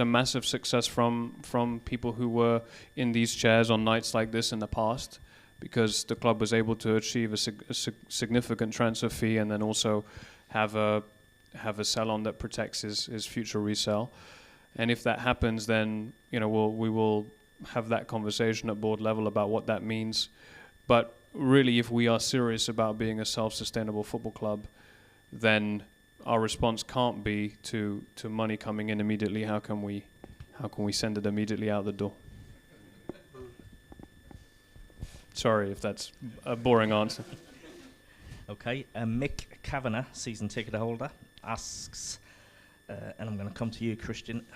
Speaker 2: massive success from people who were in these chairs on nights like this in the past, because the club was able to achieve a significant transfer fee and then also have a sell-on that protects his future resale. And if that happens, then we will have that conversation at board level about what that means. But really, if we are serious about being a self-sustainable football club, then our response can't be to money coming in immediately. How can we send it immediately out the door? Sorry if that's a boring answer.
Speaker 3: Okay, Mick Kavanagh, season ticket holder, asks, and I'm going to come to you, Christian,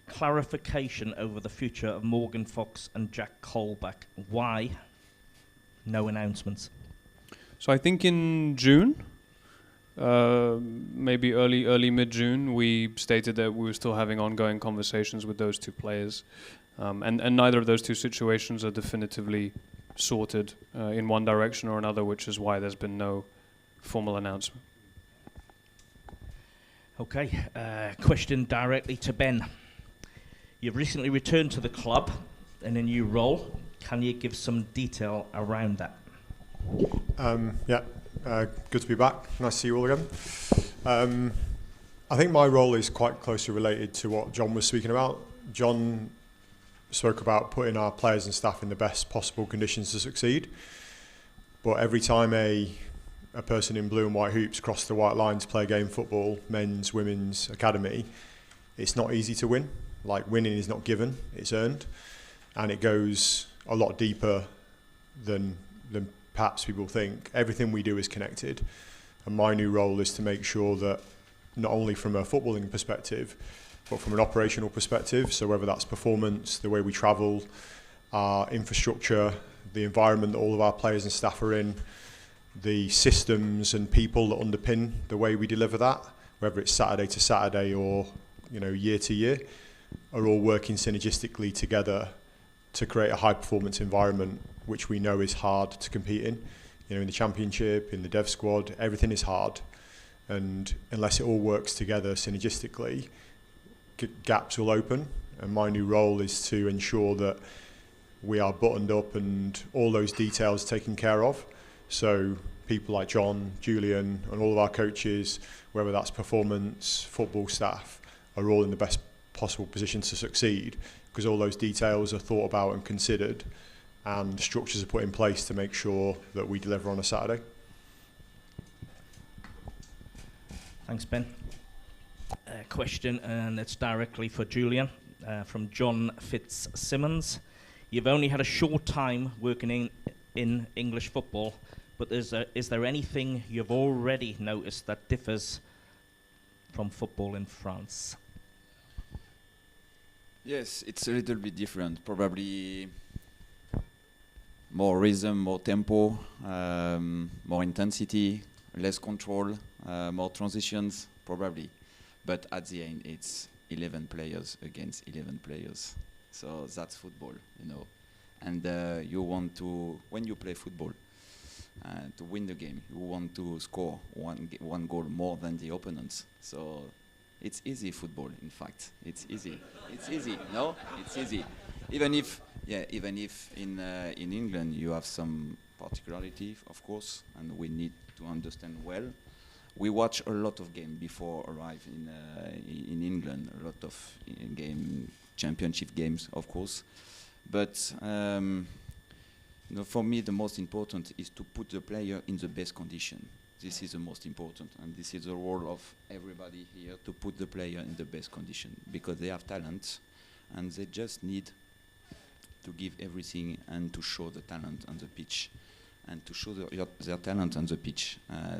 Speaker 3: clarification over the future of Morgan Fox and Jack Colback. Why no announcements?
Speaker 2: So I think in June, maybe early mid-June, we stated that we were still having ongoing conversations with those two players, and neither of those two situations are definitively sorted in one direction or another, which is why there's been no formal announcement.
Speaker 3: Okay, question directly to Ben. You've recently returned to the club in a new role. Can you give some detail around that?
Speaker 6: Good to be back. Nice to see you all again. I think my role is quite closely related to what Jon was speaking about. Jon spoke about putting our players and staff in the best possible conditions to succeed. But every time a person in blue and white hoops cross the white line to play a game of football, men's, women's, academy, it's not easy to win. Like, winning is not given, it's earned. And it goes a lot deeper than perhaps people think. Everything we do is connected. And my new role is to make sure that not only from a footballing perspective, but from an operational perspective, so whether that's performance, the way we travel, our infrastructure, the environment that all of our players and staff are in, the systems and people that underpin the way we deliver that, whether it's Saturday to Saturday or year to year, are all working synergistically together to create a high performance environment, which we know is hard to compete in. In the championship, in the dev squad, everything is hard, and unless it all works together synergistically, gaps will open. And my new role is to ensure that we are buttoned up and all those details taken care of. So people like Jon, Julien, and all of our coaches, whether that's performance, football staff, are all in the best possible position to succeed, because all those details are thought about and considered, and structures are put in place to make sure that we deliver on a Saturday.
Speaker 3: Thanks, Ben. Question, and it's directly for Julien, from John Fitzsimmons. You've only had a short time working in English football, but is there anything you've already noticed that differs from football in France?
Speaker 4: Yes, it's a little bit different. Probably more rhythm, more tempo, more intensity, less control, more transitions, probably. But at the end, it's 11 players against 11 players. So that's football, And you want to, when you play football, to win the game, you want to score one goal more than the opponents. So it's easy football, in fact. It's easy. It's easy. No, it's easy. Even if in England you have some particularity, of course, and we need to understand well. We watch a lot of games before arrive in England. A lot of championship games, of course. But for me, the most important is to put the player in the best condition. This is the most important, and this is the role of everybody here, to put the player in the best condition, because they have talent, and they just need to give everything and to show the talent on the pitch. And to show their talent on the pitch,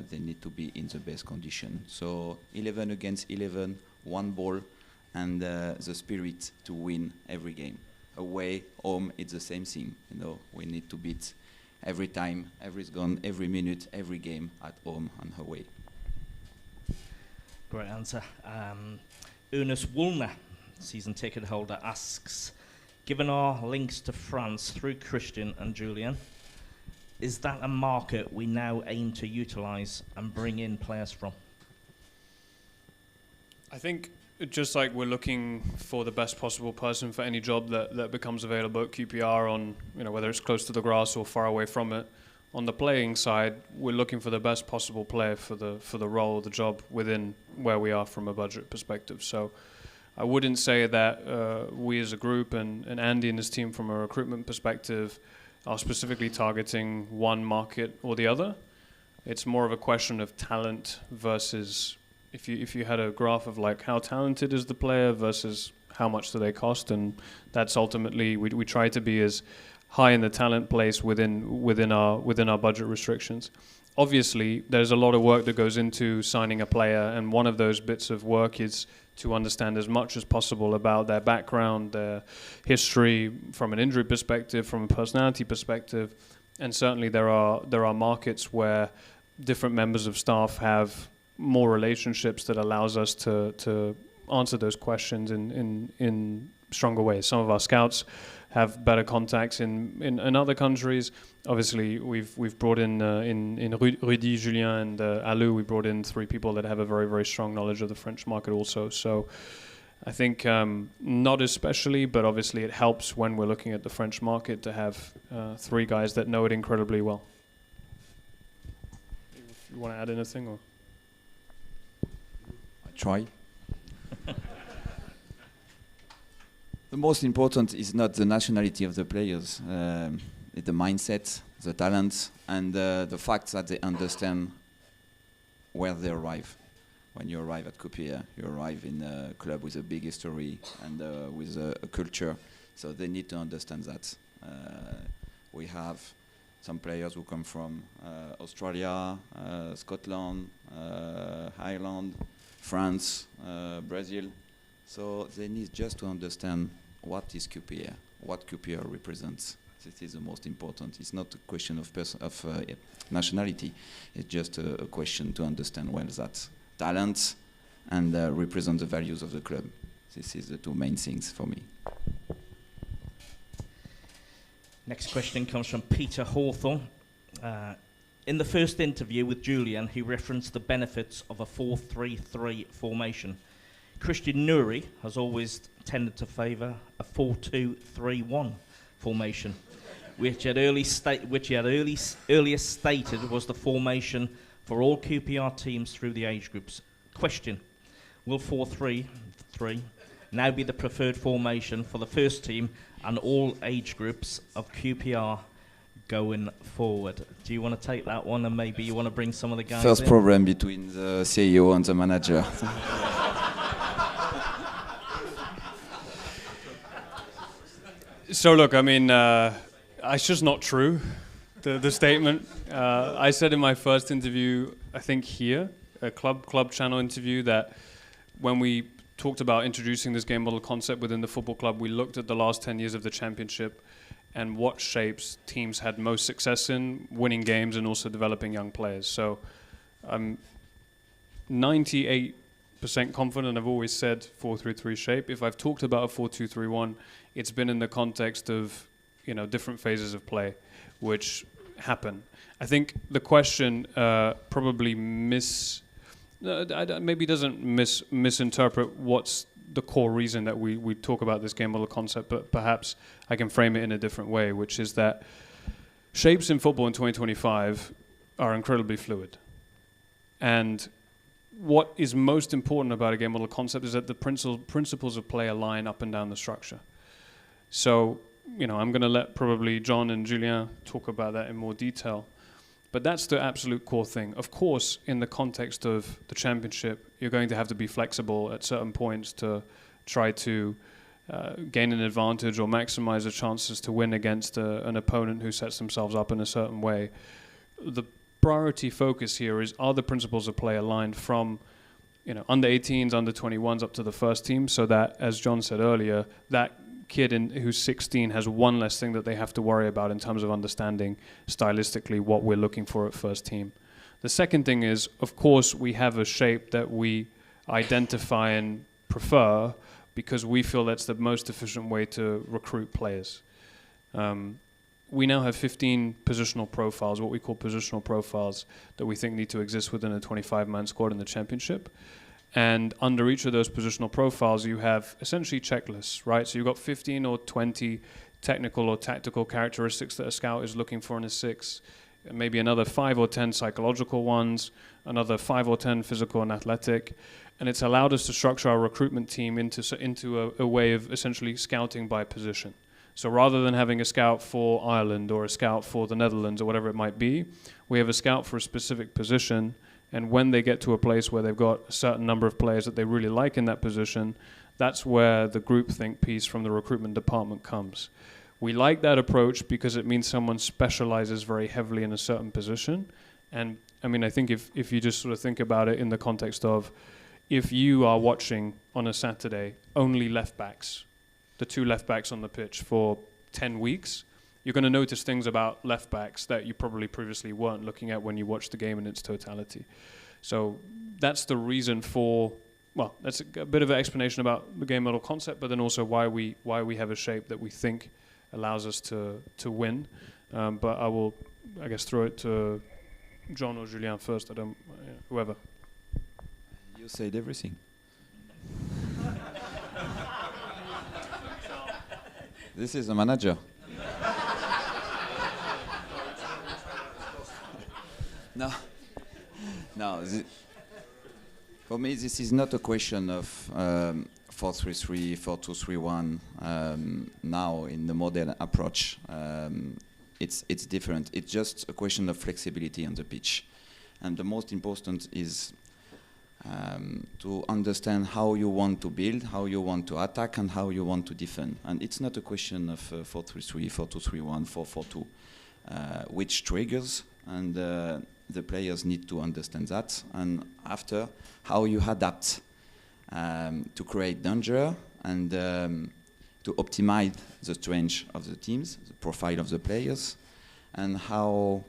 Speaker 4: they need to be in the best condition. So 11 against 11, one ball, and the spirit to win every game. Away, home, it's the same thing. We need to beat every time, every minute, every game, at home and away.
Speaker 3: Great answer. Ernest Woolner, season ticket holder, asks, given our links to France through Christian and Julien, is that a market we now aim to utilise and bring in players from?
Speaker 2: I think just like we're looking for the best possible person for any job that becomes available at QPR on, whether it's close to the grass or far away from it, on the playing side, we're looking for the best possible player for the role, the job within where we are from a budget perspective. So I wouldn't say that we as a group and Andy and his team from a recruitment perspective are specifically targeting one market or the other. It's more of a question of talent versus if you had a graph of like how talented is the player versus how much do they cost, and that's ultimately we try to be as high in the talent place within our budget restrictions. Obviously, there's a lot of work that goes into signing a player, and one of those bits of work is to understand as much as possible about their background, their history from an injury perspective, from a personality perspective, and certainly there are markets where different members of staff have more relationships that allows us to answer those questions in stronger ways. Some of our scouts have better contacts in other countries. Obviously, we've brought in Rudy, Julien, and Alou. We brought in 3 people that have a very, very strong knowledge of the French market also. So I think not especially, but obviously it helps when we're looking at the French market to have 3 guys that know it incredibly well. If you want to add anything, or
Speaker 4: I try. The most important is not the nationality of the players, it's the mindset, the talent, and the fact that they understand where they arrive. When you arrive at QPR, you arrive in a club with a big history and with a culture, so they need to understand that. We have some players who come from Australia, Scotland, Ireland, France, Brazil, so they need just to understand what is QPR, what QPR represents. This is the most important. It's not a question of nationality. It's just a question to understand well that talent and represent the values of the club. This is the 2 main things for me.
Speaker 3: Next question comes from Peter Hawthorne. In the first interview with Julien, he referenced the benefits of a 4-3-3 formation. Christian Nourry has always tended to favour a 4-2-3-1 formation, which he had earlier stated was the formation for all QPR teams through the age groups. Question: will 4-3-3 now be the preferred formation for the first team and all age groups of QPR going forward? Do you want to take that one, and maybe you want to bring some of the guys
Speaker 4: First
Speaker 3: in?
Speaker 4: problem between the CEO and the manager.
Speaker 2: So look, I mean, it's just not true, the statement. I said in my first interview, I think here, a club channel interview, that when we talked about introducing this game model concept within the football club, we looked at the last 10 years of the championship and what shapes teams had most success in, winning games and also developing young players. So I'm 98% confident. I've always said 4-3-3 shape. If I've talked about a 4-2-3-1, it's been in the context of, different phases of play, which happen. I think the question probably maybe doesn't misinterpret what's the core reason that we talk about this game model concept, but perhaps I can frame it in a different way, which is that shapes in football in 2025 are incredibly fluid. And what is most important about a game model concept is that the principles of play align up and down the structure. So, I'm going to let probably Jon and Julien talk about that in more detail. But that's the absolute core thing. Of course, in the context of the championship, you're going to have to be flexible at certain points to try to gain an advantage or maximize the chances to win against an opponent who sets themselves up in a certain way. The priority focus here is, are the principles of play aligned from under 18s, under 21s up to the first team, so that, as Jon said earlier, that kid who's 16 has one less thing that they have to worry about in terms of understanding stylistically what we're looking for at first team. The second thing is, of course, we have a shape that we identify and prefer, because we feel that's the most efficient way to recruit players. We now have 15 positional profiles, what we call positional profiles, that we think need to exist within a 25-man squad in the championship. And under each of those positional profiles, you have essentially checklists, right? So you've got 15 or 20 technical or tactical characteristics that a scout is looking for in a 6, maybe another 5 or 10 psychological ones, another 5 or 10 physical and athletic. And it's allowed us to structure our recruitment team into a way of essentially scouting by position. So rather than having a scout for Ireland or a scout for the Netherlands or whatever it might be, we have a scout for a specific position. And when they get to a place where they've got a certain number of players that they really like in that position, that's where the groupthink piece from the recruitment department comes. We like that approach because it means someone specializes very heavily in a certain position. And I mean, I think if you just sort of think about it in the context of, if you are watching on a Saturday only left backs, the 2 left backs on the pitch for 10 weeks, you're going to notice things about left backs that you probably previously weren't looking at when you watched the game in its totality. So that's the reason for, well, that's a bit of an explanation about the game model concept, but then also why we have a shape that we think allows us to win. But I will, I guess, throw it to Jon or Julien first. Whoever.
Speaker 4: You said everything. This is a manager. No. For me, this is not a question of 4-3-3, 4-2-3-1. Now, in the modern approach, it's different. It's just a question of flexibility on the pitch, and the most important is to understand how you want to build, how you want to attack, and how you want to defend. And it's not a question of 4-3-3, 4-2-3-1, 4-4-2, which triggers, and the players need to understand that. And after, how you adapt to create danger and to optimize the strength of the teams, the profile of the players, and how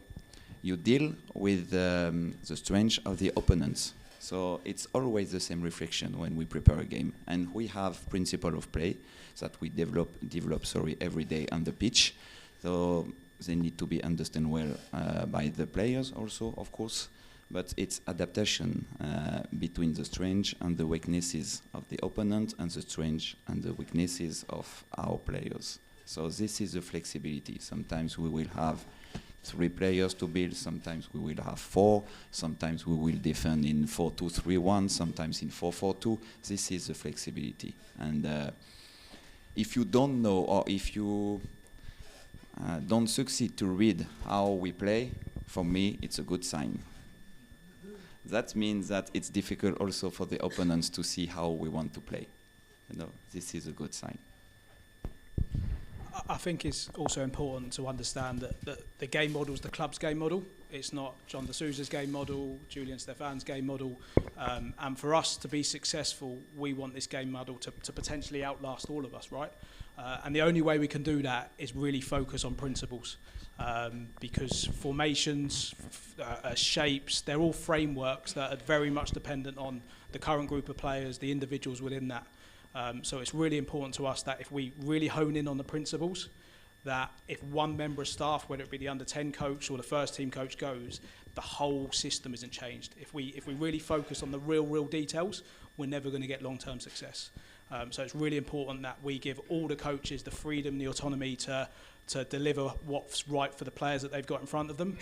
Speaker 4: you deal with the strength of the opponents. So it's always the same reflection when we prepare a game. And we have principle of play that we develop every day on the pitch. So they need to be understood well by the players also, of course. But it's adaptation between the strengths and the weaknesses of the opponent and the strengths and the weaknesses of our players. So this is the flexibility. Sometimes we will have 3 players to build, sometimes we will have 4, sometimes we will defend in 4-2-3-1, sometimes in 4-4-2. This is the flexibility. And if you don't know, or if you don't succeed to read how we play, for me, it's a good sign. That means that it's difficult also for the opponents to see how we want to play. You know, this is a good sign.
Speaker 5: I think it's also important to understand that the game model is the club's game model. It's not Jon De Souza's game model, Julien Stéphan's game model. And for us to be successful, we want this game model to potentially outlast all of us, right? And the only way we can do that is really focus on principles. Because formations, shapes, they're all frameworks that are very much dependent on the current group of players, the individuals within that. So it's really important to us that if we really hone in on the principles, that if one member of staff, whether it be the under-10 coach or the first team coach goes, the whole system isn't changed. If we really focus on the real details, we're never going to get long-term success. So it's really important that we give all the coaches the freedom, the autonomy to deliver what's right for the players that they've got in front of them,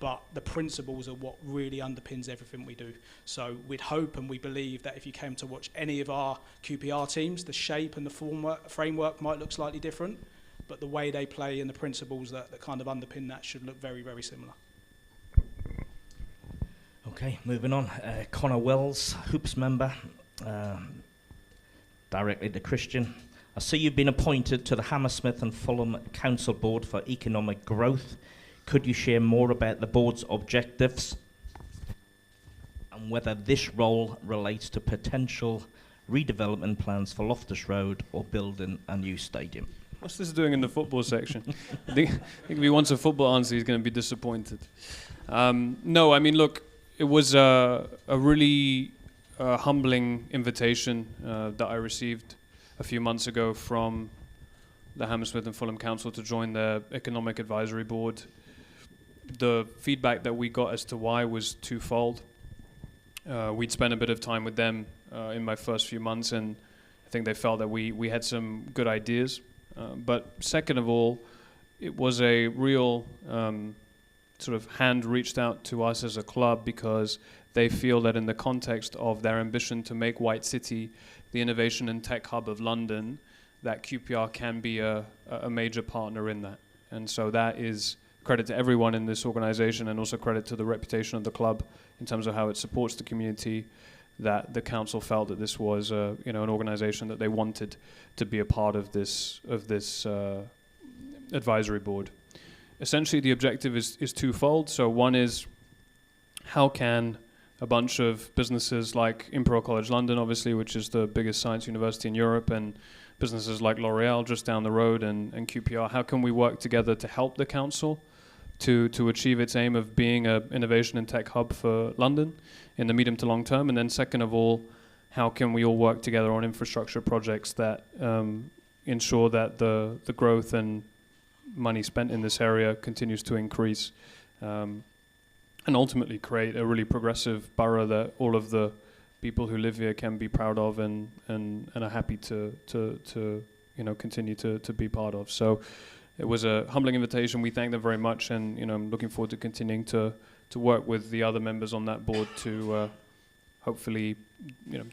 Speaker 5: but the principles are what really underpins everything we do. So we'd hope and we believe that if you came to watch any of our QPR teams, the shape and the framework might look slightly different, but the way they play and the principles that kind of underpin that should look very, very similar.
Speaker 3: Okay, moving on. Connor Wells, Hoops member, directly to Christian. I see you've been appointed to the Hammersmith and Fulham Council Board for Economic Growth. Could you share more about the board's objectives and whether this role relates to potential redevelopment plans for Loftus Road or building a new stadium?
Speaker 2: What's this doing in the football section? I think if he wants a football answer, he's going to be disappointed. No, I mean, look, it was a really humbling invitation that I received a few months ago from the Hammersmith and Fulham Council to join their Economic Advisory Board. The feedback that we got as to why was twofold. We'd spent a bit of time with them in my first few months, and I think they felt that we had some good ideas. But second of all, it was a real sort of hand reached out to us as a club, because they feel that in the context of their ambition to make White City the innovation and tech hub of London, that QPR can be a major partner in that. And so that is credit to everyone in this organization, and also credit to the reputation of the club in terms of how it supports the community, that the council felt that this was an organization that they wanted to be a part of this advisory board. Essentially, the objective is twofold. So one is, how can a bunch of businesses like Imperial College London, obviously, which is the biggest science university in Europe, and businesses like L'Oreal just down the road, and QPR, how can we work together to help the council to achieve its aim of being an innovation and tech hub for London in the medium to long term? And then second of all, how can we all work together on infrastructure projects that ensure that the growth and money spent in this area continues to increase, and ultimately create a really progressive borough that all of the people who live here can be proud of and are happy to continue to be part of. So it was a humbling invitation. We thank them very much, and I'm looking forward to continuing to work with the other members on that board to hopefully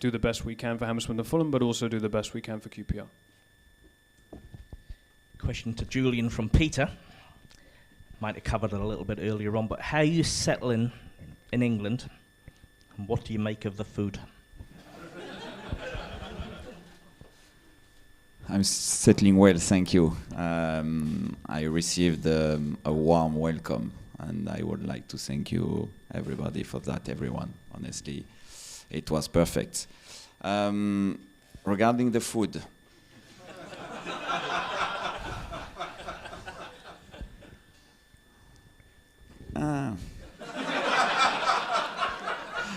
Speaker 2: do the best we can for Hammersmith and Fulham, but also do the best we can for QPR.
Speaker 3: Question to Julien from Peter. Might have covered it a little bit earlier on, but how are you settling in England, and what do you make of the food?
Speaker 4: I'm settling well, thank you. I received a warm welcome, and I would like to thank you, everybody, for that, everyone. Honestly, it was perfect. Regarding the food,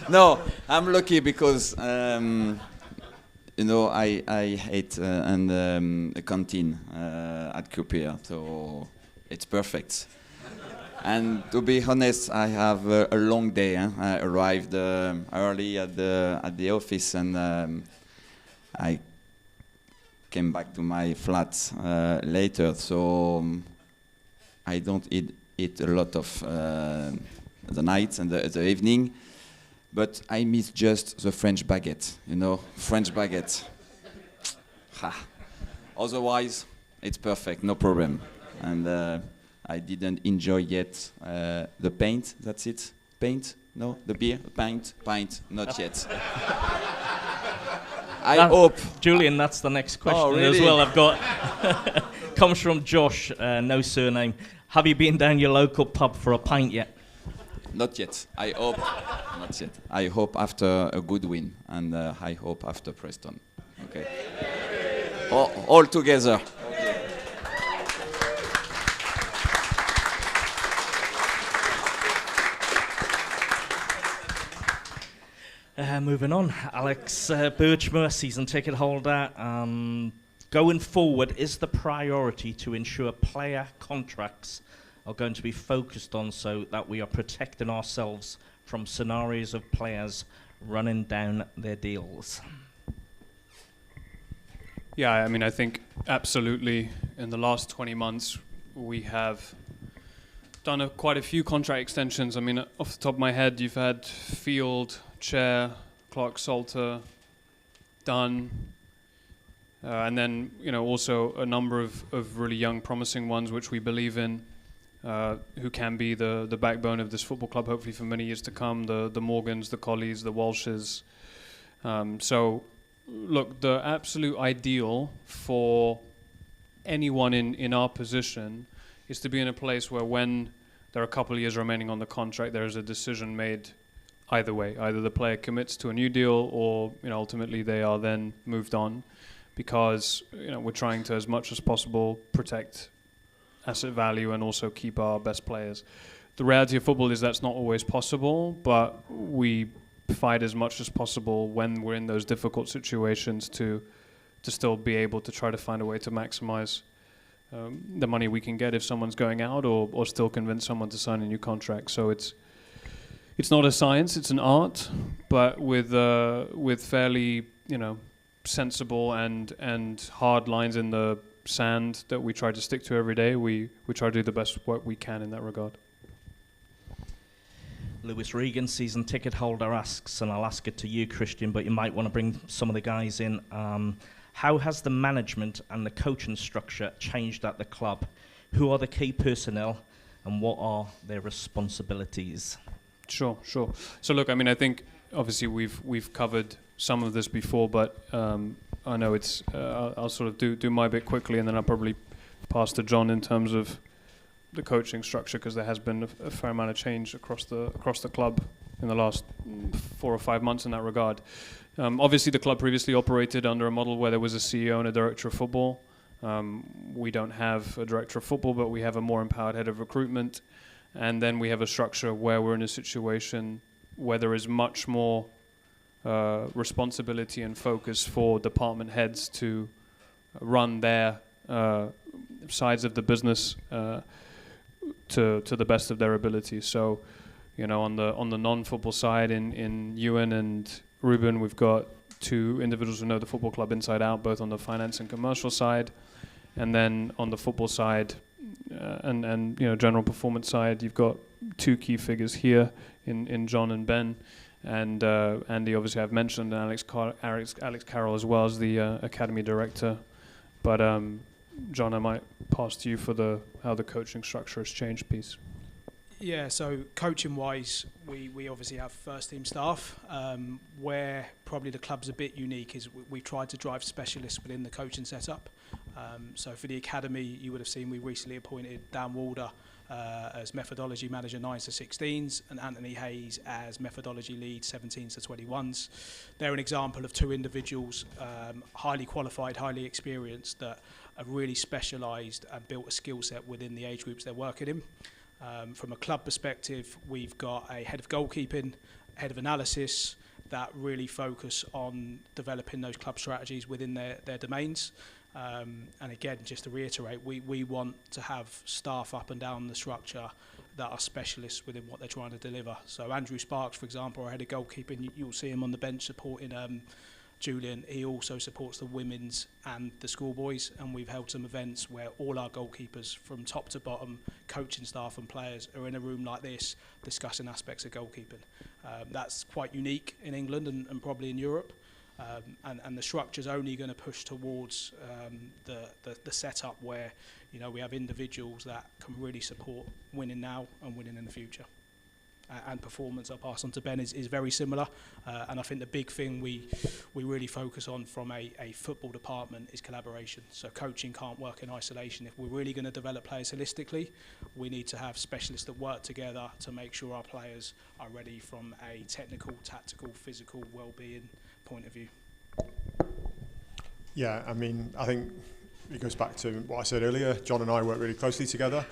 Speaker 4: no, I'm lucky because I ate in a canteen at QPR, so it's perfect. And to be honest, I have a long day. I arrived early at the office, and I came back to my flat later, so I don't eat a lot of the night and the evening. But I miss just the French baguette, French baguette. Otherwise, it's perfect, no problem. And I didn't enjoy yet the paint, that's it? Paint? No? The beer? Pint? Not yet. I hope.
Speaker 3: Julien, that's the next question
Speaker 4: really?
Speaker 3: as well I've got. Comes from Josh, no surname. Have you been down your local pub for a pint yet?
Speaker 4: Not yet. I hope. Not yet. I hope after a good win, and I hope after Preston. Okay. All together.
Speaker 3: Moving on, Alex Birchmer, season ticket holder. Going forward, is the priority to ensure player contracts are going to be focused on so that we are protecting ourselves from scenarios of players running down their deals?
Speaker 2: Yeah, I mean, I think absolutely in the last 20 months we have done quite a few contract extensions. I mean, off the top of my head, you've had Field, Chair, Clark Salter, Dunn, and then also a number of really young, promising ones which we believe in, who can be the backbone of this football club, hopefully for many years to come. The Morgans, the Collies, the Walshes. So, look, the absolute ideal for anyone in our position is to be in a place where, when there are a couple of years remaining on the contract, there is a decision made either way. Either the player commits to a new deal, or ultimately they are then moved on, because we're trying to, as much as possible, protect asset value and also keep our best players. The reality of football is that's not always possible, but we fight as much as possible when we're in those difficult situations to still be able to try to find a way to maximize the money we can get if someone's going out, or still convince someone to sign a new contract. So it's not a science, it's an art, but with fairly, sensible and hard lines in the sand that we try to stick to every day. We try to do the best work we can in that regard.
Speaker 3: Lewis Regan, season ticket holder, asks, and I'll ask it to you, Christian, but you might want to bring some of the guys in. How has the management and the coaching structure changed at the club? Who are the key personnel and what are their responsibilities?
Speaker 2: Sure. So look, I think obviously we've covered some of this before, but I know it's I'll sort of do my bit quickly, and then I'll probably pass to Jon in terms of the coaching structure, because there has been a fair amount of change across the club in the last 4 or 5 months in that regard. Obviously, the club previously operated under a model where there was a CEO and a director of football. We don't have a director of football, but we have a more empowered head of recruitment. And then we have a structure where we're in a situation where there is much more responsibility and focus for department heads to run their sides of the business to the best of their ability. So, on the non-football side, in Ewan and Ruben, we've got 2 individuals who know the football club inside out, both on the finance and commercial side, and then on the football side and general performance side, you've got 2 key figures here in Jon and Ben, and Andy, obviously I've mentioned, and Alex Carroll as well as the academy director. But Jon, I might pass to you for how the coaching structure has changed piece.
Speaker 5: Yeah, so coaching-wise, we obviously have first-team staff. Where probably the club's a bit unique is we've tried to drive specialists within the coaching setup. So for the academy, you would have seen we recently appointed Dan Walder as methodology manager 9s to 16s, and Anthony Hayes as methodology lead 17s to 21s. They're an example of 2 individuals, highly qualified, highly experienced, that have really specialised and built a skill set within the age groups they're working in. From a club perspective, we've got a head of goalkeeping, head of analysis, that really focus on developing those club strategies within their domains. And again, just to reiterate, we want to have staff up and down the structure that are specialists within what they're trying to deliver. So Andrew Sparks, for example, our head of goalkeeping, you'll see him on the bench supporting Julien. He also supports the women's and the schoolboys, and we've held some events where all our goalkeepers from top to bottom, coaching staff and players, are in a room like this discussing aspects of goalkeeping. That's quite unique in England and probably in Europe. And the structure's only going to push towards the setup where we have individuals that can really support winning now and winning in the future. And performance, I'll pass on to Ben, is very similar. And I think the big thing we really focus on from a football department is collaboration. So coaching can't work in isolation. If we're really going to develop players holistically, we need to have specialists that work together to make sure our players are ready from a technical, tactical, physical well-being point of view.
Speaker 6: Yeah, I think it goes back to what I said earlier. Jon and I work really closely together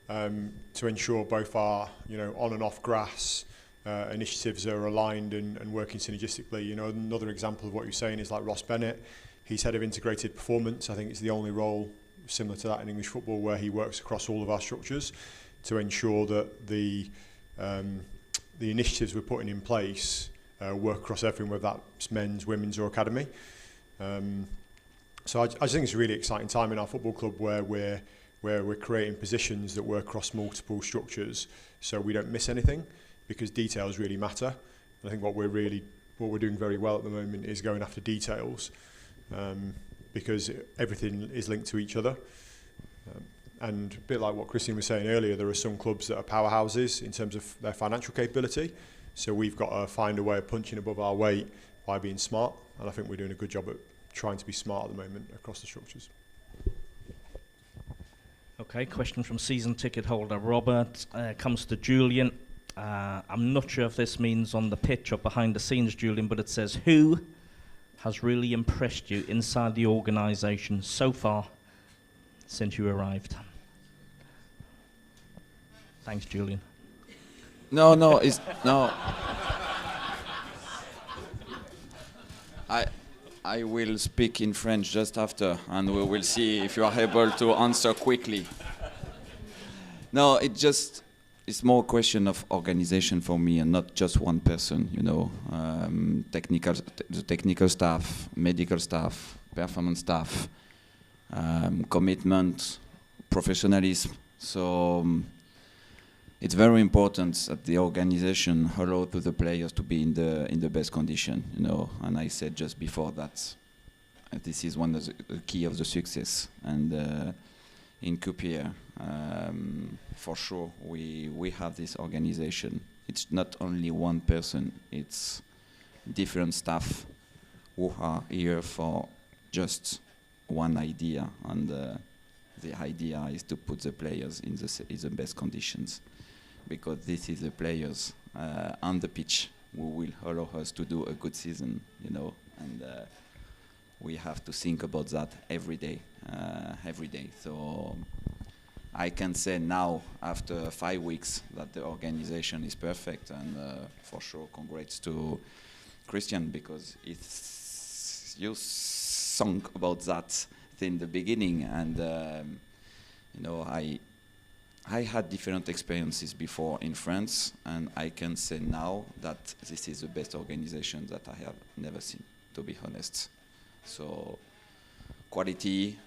Speaker 6: to ensure both our on and off grass initiatives are aligned and working synergistically. Another example of what you're saying is like Ross Bennett. He's head of integrated performance. I think it's the only role similar to that in English football where he works across all of our structures to ensure that the initiatives we're putting in place work across everything, whether that's men's, women's or academy. So I just think it's a really exciting time in our football club where we're creating positions that work across multiple structures so we don't miss anything, because details really matter. And I think what we're doing very well at the moment is going after details, because everything is linked to each other. And a bit like what Christian was saying earlier, there are some clubs that are powerhouses in terms of their financial capability. So we've got to find a way of punching above our weight by being smart. And I think we're doing a good job at trying to be smart at the moment across the structures.
Speaker 3: Okay, question from season ticket holder Robert. Comes to Julien. I'm not sure if this means on the pitch or behind the scenes, Julien, but it says, who has really impressed you inside the organisation so far since you arrived? Thanks, Julien.
Speaker 4: No. I will speak in French just after, and we will see if you are able to answer quickly. No, it's more a question of organization for me, and not just one person. You know, the technical staff, medical staff, performance staff, commitment, professionalism. So it's very important that the organization allow to the players to be in the best condition. You know, and I said just before that this is one of the key of the success. And in QPR, for sure, we have this organization. It's not only one person; it's different staff who are here for just one idea, and the idea is to put the players in the best conditions, because this is the players on the pitch who will allow us to do a good season, you know, and we have to think about that every day. So I can say now, after 5 weeks, that the organization is perfect, and for sure, congrats to Christian, because you sung about that in the beginning, and you know, I had different experiences before in France, and I can say now that this is the best organization that I have never seen, to be honest. So quality,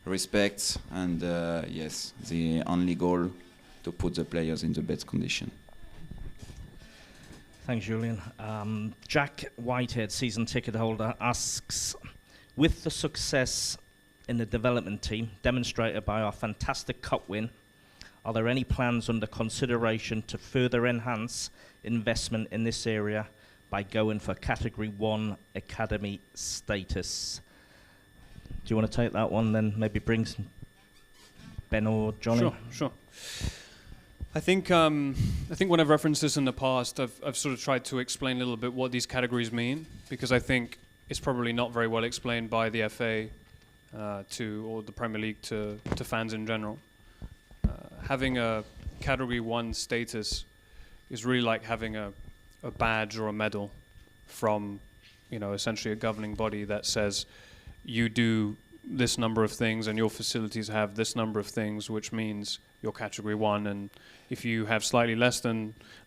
Speaker 4: respect, and yes, the only goal to put the players in the best condition.
Speaker 3: Thanks, Julien. Jack Whitehead, season ticket holder, asks, with the success in the development team demonstrated by our fantastic cup win, are there any plans under consideration to further enhance investment in this area by going for Category 1 academy status? Do you want to take that one, then maybe bring Ben or Johnny?
Speaker 2: Sure. I think when I've referenced this in the past, I've sort of tried to explain a little bit what these categories mean, because I think it's probably not very well explained by the FA or the Premier League to fans in general. Having a Category 1 status is really like having a badge or a medal from, you know, essentially a governing body that says you do this number of things and your facilities have this number of things, which means you're Category 1. And if you have slightly less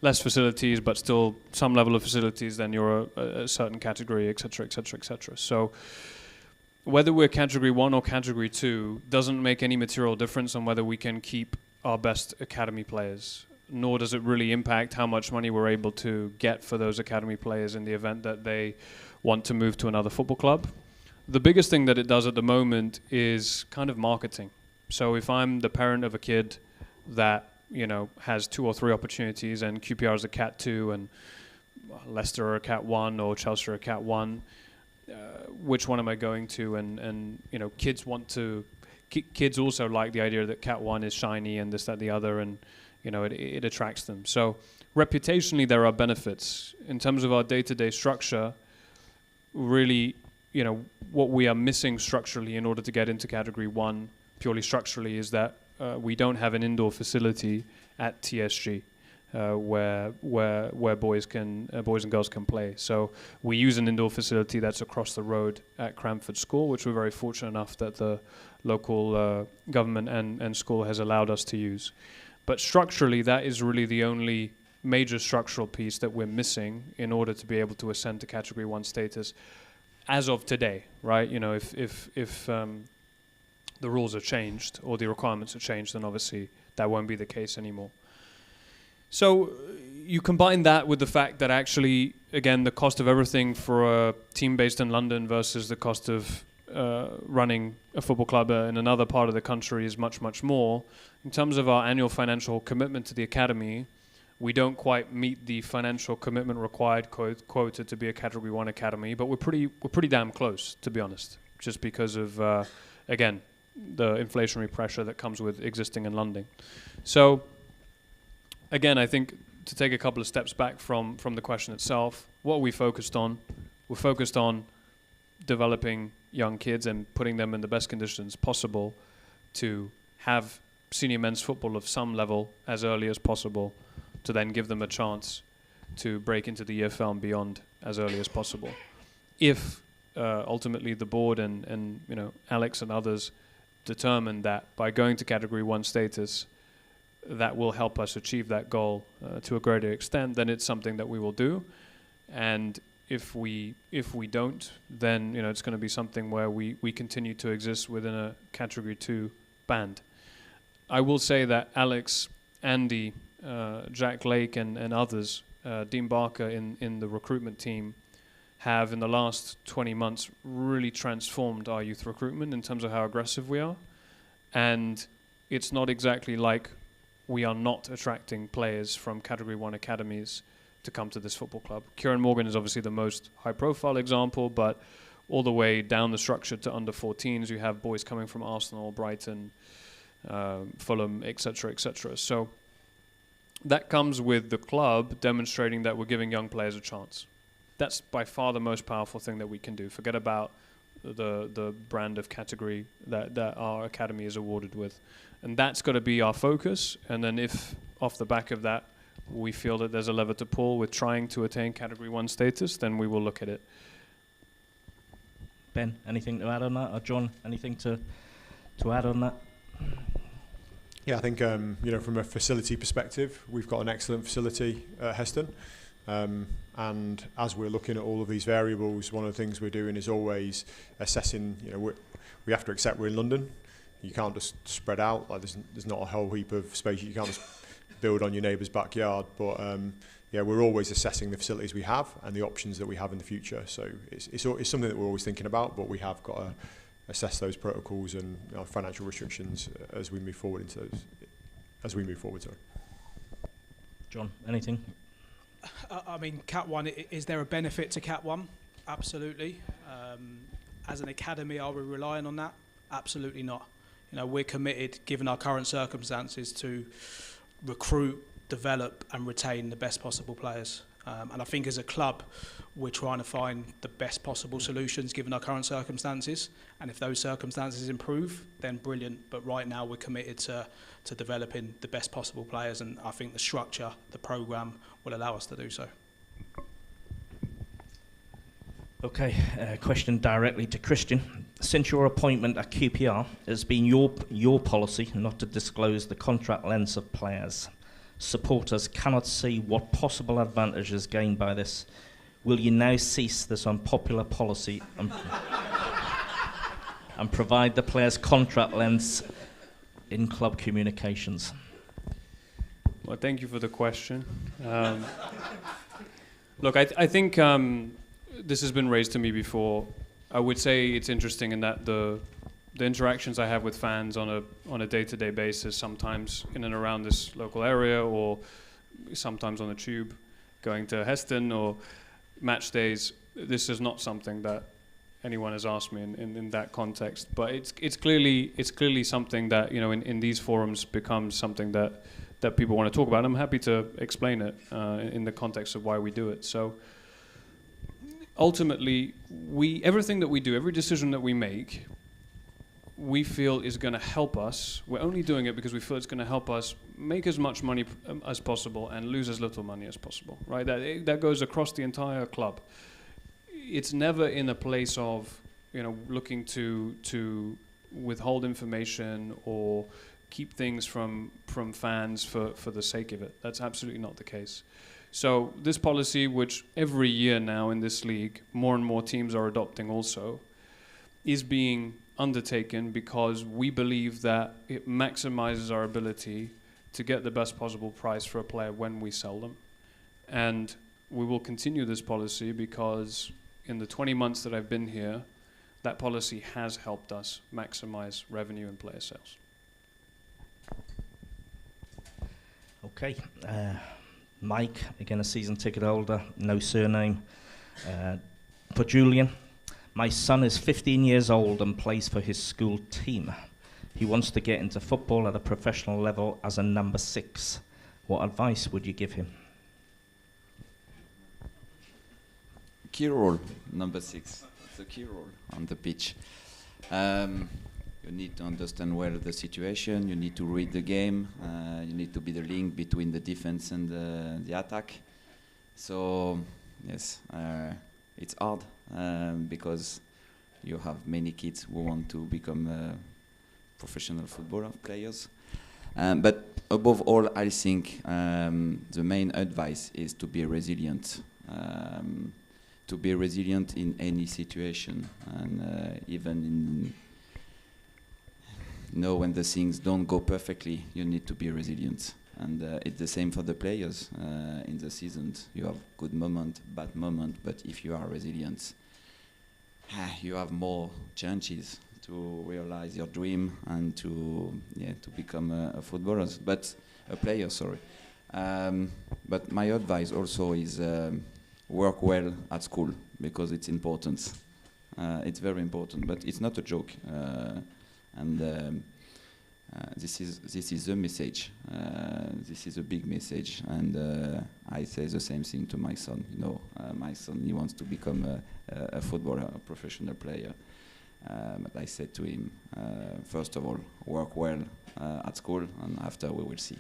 Speaker 2: facilities but still some level of facilities, then you're a certain category, etc., etc., etc. So whether we're Category 1 or Category 2 doesn't make any material difference on whether we can keep our best academy players, nor does it really impact how much money we're able to get for those academy players in the event that they want to move to another football club. The biggest thing that it does at the moment is kind of marketing. So if I'm the parent of a kid that, you know, has 2 or 3 opportunities, and QPR is a Cat 2 and Leicester are a Cat 1 or Chelsea are a Cat 1, which one am I going to? And you know, kids also like the idea that Cat 1 is shiny and this, that, the other, and you know, it attracts them. So reputationally, there are benefits. In terms of our day-to-day structure, really, you know, what we are missing structurally in order to get into Category 1, purely structurally, is that we don't have an indoor facility at TSG where boys and girls can play. So we use an indoor facility that's across the road at Cranford School, which we're very fortunate enough that the local government and school has allowed us to use. But structurally, that is really the only major structural piece that we're missing in order to be able to ascend to Category 1 status as of today, right? You know, if the rules are changed or the requirements are changed, then obviously that won't be the case anymore. So you combine that with the fact that actually, again, the cost of everything for a team based in London versus the cost of running a football club in another part of the country is much, much more. In terms of our annual financial commitment to the academy, we don't quite meet the financial commitment required quota to be a Category 1 academy, but we're pretty damn close, to be honest, just because of, again, the inflationary pressure that comes with existing in London. So, again, I think to take a couple of steps back from the question itself, what are we focused on? We're focused on developing young kids and putting them in the best conditions possible to have senior men's football of some level as early as possible, to then give them a chance to break into the EFL and beyond as early as possible. if ultimately the board and you know Alex and others determine that by going to Category 1 status, that will help us achieve that goal to a greater extent, then it's something that we will do. And if we don't, then you know it's going to be something where we continue to exist within a Category 2 band. I will say that Alex, Andy, Jack Lake and others, Dean Barker in the recruitment team, have in the last 20 months really transformed our youth recruitment in terms of how aggressive we are. And it's not exactly like we are not attracting players from Category 1 academies to come to this football club. Kieran Morgan is obviously the most high-profile example, but all the way down the structure to under 14s, you have boys coming from Arsenal, Brighton, Fulham, etc., etc. So that comes with the club demonstrating that we're giving young players a chance. That's by far the most powerful thing that we can do. Forget about the brand of category that our academy is awarded with. And that's got to be our focus. And then if off the back of that we feel that there's a lever to pull with trying to attain Category 1 status, then we will look at it.
Speaker 3: Ben, anything to add on that? Or John, anything to add on that?
Speaker 6: Yeah, I think you know, from a facility perspective, we've got an excellent facility at Heston. And as we're looking at all of these variables, one of the things we're doing is always assessing, you know, we have to accept we're in London. You can't just spread out, like there's not a whole heap of space. You can't just build on your neighbour's backyard. But yeah, we're always assessing the facilities we have and the options that we have in the future. So it's something that we're always thinking about, but we have got to assess those protocols and financial restrictions as we move forward sorry.
Speaker 3: John, anything?
Speaker 5: I mean, Cat 1, is there a benefit to Cat 1? Absolutely. As an academy, are we relying on that? Absolutely not. You know, we're committed, given our current circumstances, to recruit, develop and retain the best possible players. And I think as a club, we're trying to find the best possible solutions given our current circumstances. And if those circumstances improve, then brilliant. But right now we're committed to developing the best possible players. And I think the structure, the programme will allow us to do so.
Speaker 3: Okay, question directly to Christian. Since your appointment at QPR, it's been your policy not to disclose the contract lengths of players. Supporters cannot see what possible advantages gained by this. Will you now cease this unpopular policy and provide the players' contract lengths in club communications?
Speaker 2: Well, thank you for the question. Look, I think this has been raised to me before. I would say it's interesting in that the interactions I have with fans on a day-to-day basis, sometimes in and around this local area, or sometimes on the tube, going to Heston or match days. This is not something that anyone has asked me in that context, but it's clearly something that, you know, in these forums becomes something that people want to talk about. And I'm happy to explain it in the context of why we do it. So ultimately, everything that we do, every decision that we make, we feel is going to help us. We're only doing it because we feel it's going to help us make as much money as possible and lose as little money as possible, right? That goes across the entire club. It's never in a place of, you know, looking to withhold information or keep things from fans for the sake of it. That's absolutely not the case. So this policy, which every year now in this league, more and more teams are adopting also, is being undertaken because we believe that it maximizes our ability to get the best possible price for a player when we sell them. And we will continue this policy because in the 20 months that I've been here, that policy has helped us maximize revenue and player sales.
Speaker 3: Okay. Mike, again a season ticket holder, no surname. For Julien, my son is 15 years old and plays for his school team. He wants to get into football at a professional level as a number 6. What advice would you give him?
Speaker 4: Key role, number 6. It's a key role on the pitch. You need to understand well the situation, you need to read the game, you need to be the link between the defense and the attack. So, yes, it's hard. because you have many kids who want to become professional football players. But above all, I think the main advice is to be resilient. To be resilient in any situation, and even when the things don't go perfectly, you need to be resilient. And it's the same for the players in the seasons. You have good moment, bad moment, but if you are resilient, you have more chances to realize your dream and to become a footballer, but a player. Sorry. But my advice also is work well at school, because it's important. It's very important, but it's not a joke. This is the message. This is a big message, and I say the same thing to my son. My son, he wants to become a footballer, a professional player. But I said to him, first of all, work well at school, and after we will see.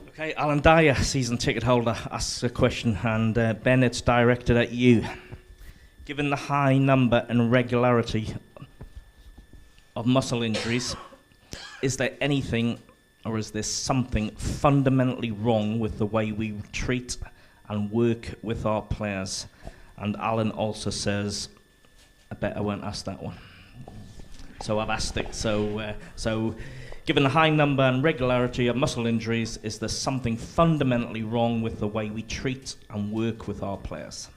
Speaker 3: Okay, Alan Dyer, season ticket holder, asks a question, and Ben, it's directed at you. Given the high number and regularity of muscle injuries, is there anything, or is there something fundamentally wrong with the way we treat and work with our players? And Alan also says, I bet I won't ask that one. So I've asked it. So given the high number and regularity of muscle injuries, is there something fundamentally wrong with the way we treat and work with our players?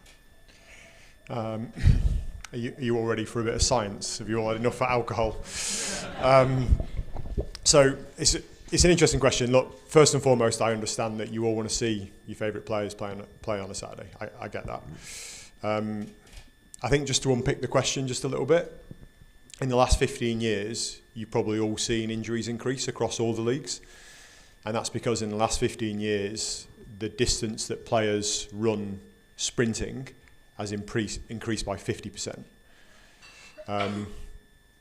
Speaker 6: Are you all ready for a bit of science? Have you all had enough for alcohol? So it's an interesting question. Look, first and foremost, I understand that you all want to see your favourite players play on a Saturday. I get that. I think just to unpick the question just a little bit, in the last 15 years, you've probably all seen injuries increase across all the leagues. And that's because in the last 15 years, the distance that players run sprinting has increased by 50%.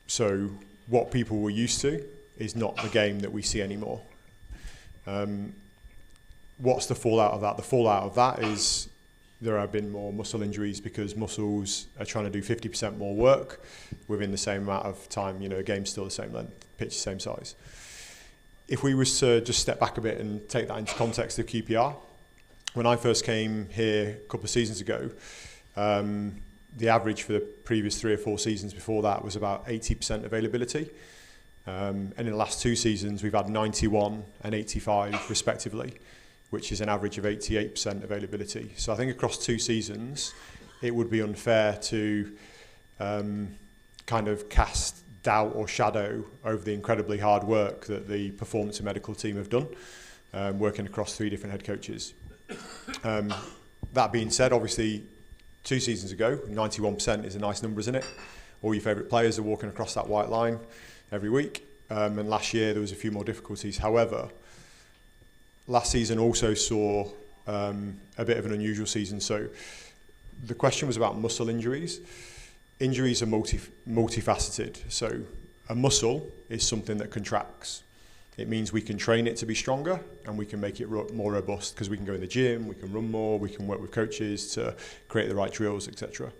Speaker 6: So what people were used to is not the game that we see anymore. What's the fallout of that? The fallout of that is there have been more muscle injuries because muscles are trying to do 50% more work within the same amount of time. A game's still the same length, pitch the same size. If we was to just step back a bit and take that into context of QPR, when I first came here a couple of seasons ago, the average for the previous 3 or 4 seasons before that was about 80% availability. And in the last 2 seasons, we've had 91 and 85 respectively, which is an average of 88% availability. So I think across 2 seasons, it would be unfair to kind of cast doubt or shadow over the incredibly hard work that the performance and medical team have done, working across 3 different head coaches. That being said, obviously, 2 seasons ago, 91% is a nice number, isn't it? All your favourite players are walking across that white line every week. And last year, there was a few more difficulties. However, last season also saw a bit of an unusual season. So the question was about muscle injuries. Injuries are multifaceted. So a muscle is something that contracts. It means we can train it to be stronger and we can make it more robust because we can go in the gym, we can run more, we can work with coaches to create the right drills, etc.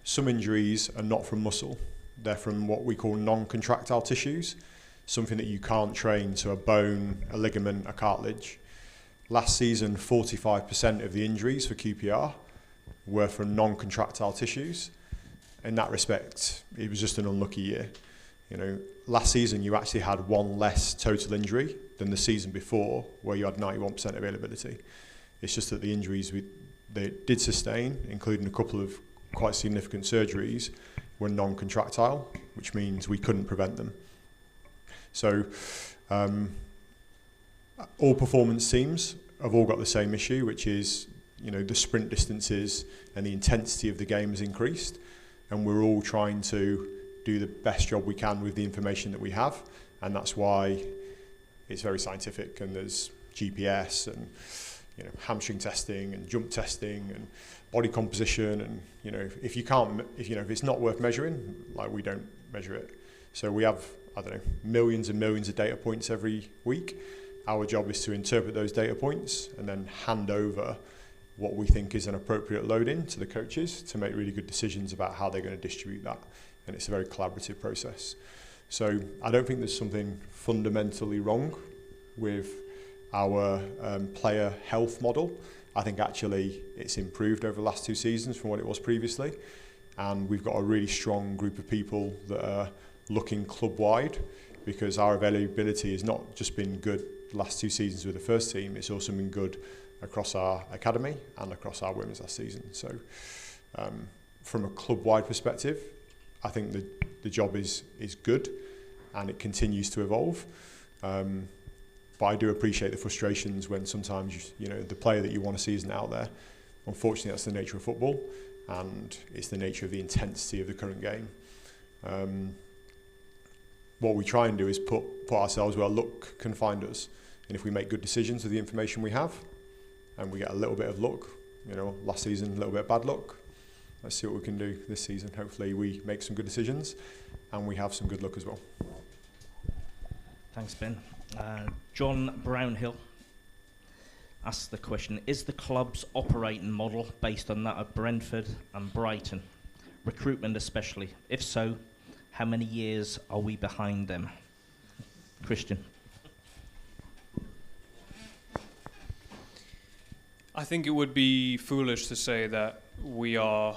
Speaker 6: Some injuries are not from muscle. They're from what we call non-contractile tissues, something that you can't train, so a bone, a ligament, a cartilage. Last season, 45% of the injuries for QPR were from non-contractile tissues. In that respect, it was just an unlucky year. Last season you actually had 1 less total injury than the season before, where you had 91% availability. It's just that the injuries they did sustain, including a couple of quite significant surgeries, were non-contractile, which means we couldn't prevent them. So all performance teams have all got the same issue, which is the sprint distances and the intensity of the game has increased, and we're all trying to do the best job we can with the information that we have, and that's why it's very scientific, and there's GPS and hamstring testing and jump testing and body composition, and if it's not worth measuring, like, we don't measure it. So we have, millions and millions of data points every week. Our job is to interpret those data points and then hand over what we think is an appropriate load-in to the coaches to make really good decisions about how they're going to distribute that. And it's a very collaborative process. So I don't think there's something fundamentally wrong with our player health model. I think actually it's improved over the last 2 seasons from what it was previously. And we've got a really strong group of people that are looking club-wide, because our availability has not just been good the last 2 seasons with the first team, it's also been good across our academy and across our women's last season. So from a club-wide perspective, I think the job is good and it continues to evolve. But I do appreciate the frustrations when sometimes you know the player that you want to see isn't out there. Unfortunately, that's the nature of football, and it's the nature of the intensity of the current game. What we try and do is put ourselves where luck can find us, and if we make good decisions with the information we have, and we get a little bit of luck, you know, last season a little bit of bad luck. Let's see what we can do this season. Hopefully, we make some good decisions, and we have some good luck as well.
Speaker 3: Thanks, Ben. John Brownhill asks the question, is the club's operating model based on that of Brentford and Brighton? Recruitment especially. If so, how many years are we behind them? Christian.
Speaker 2: I think it would be foolish to say that we are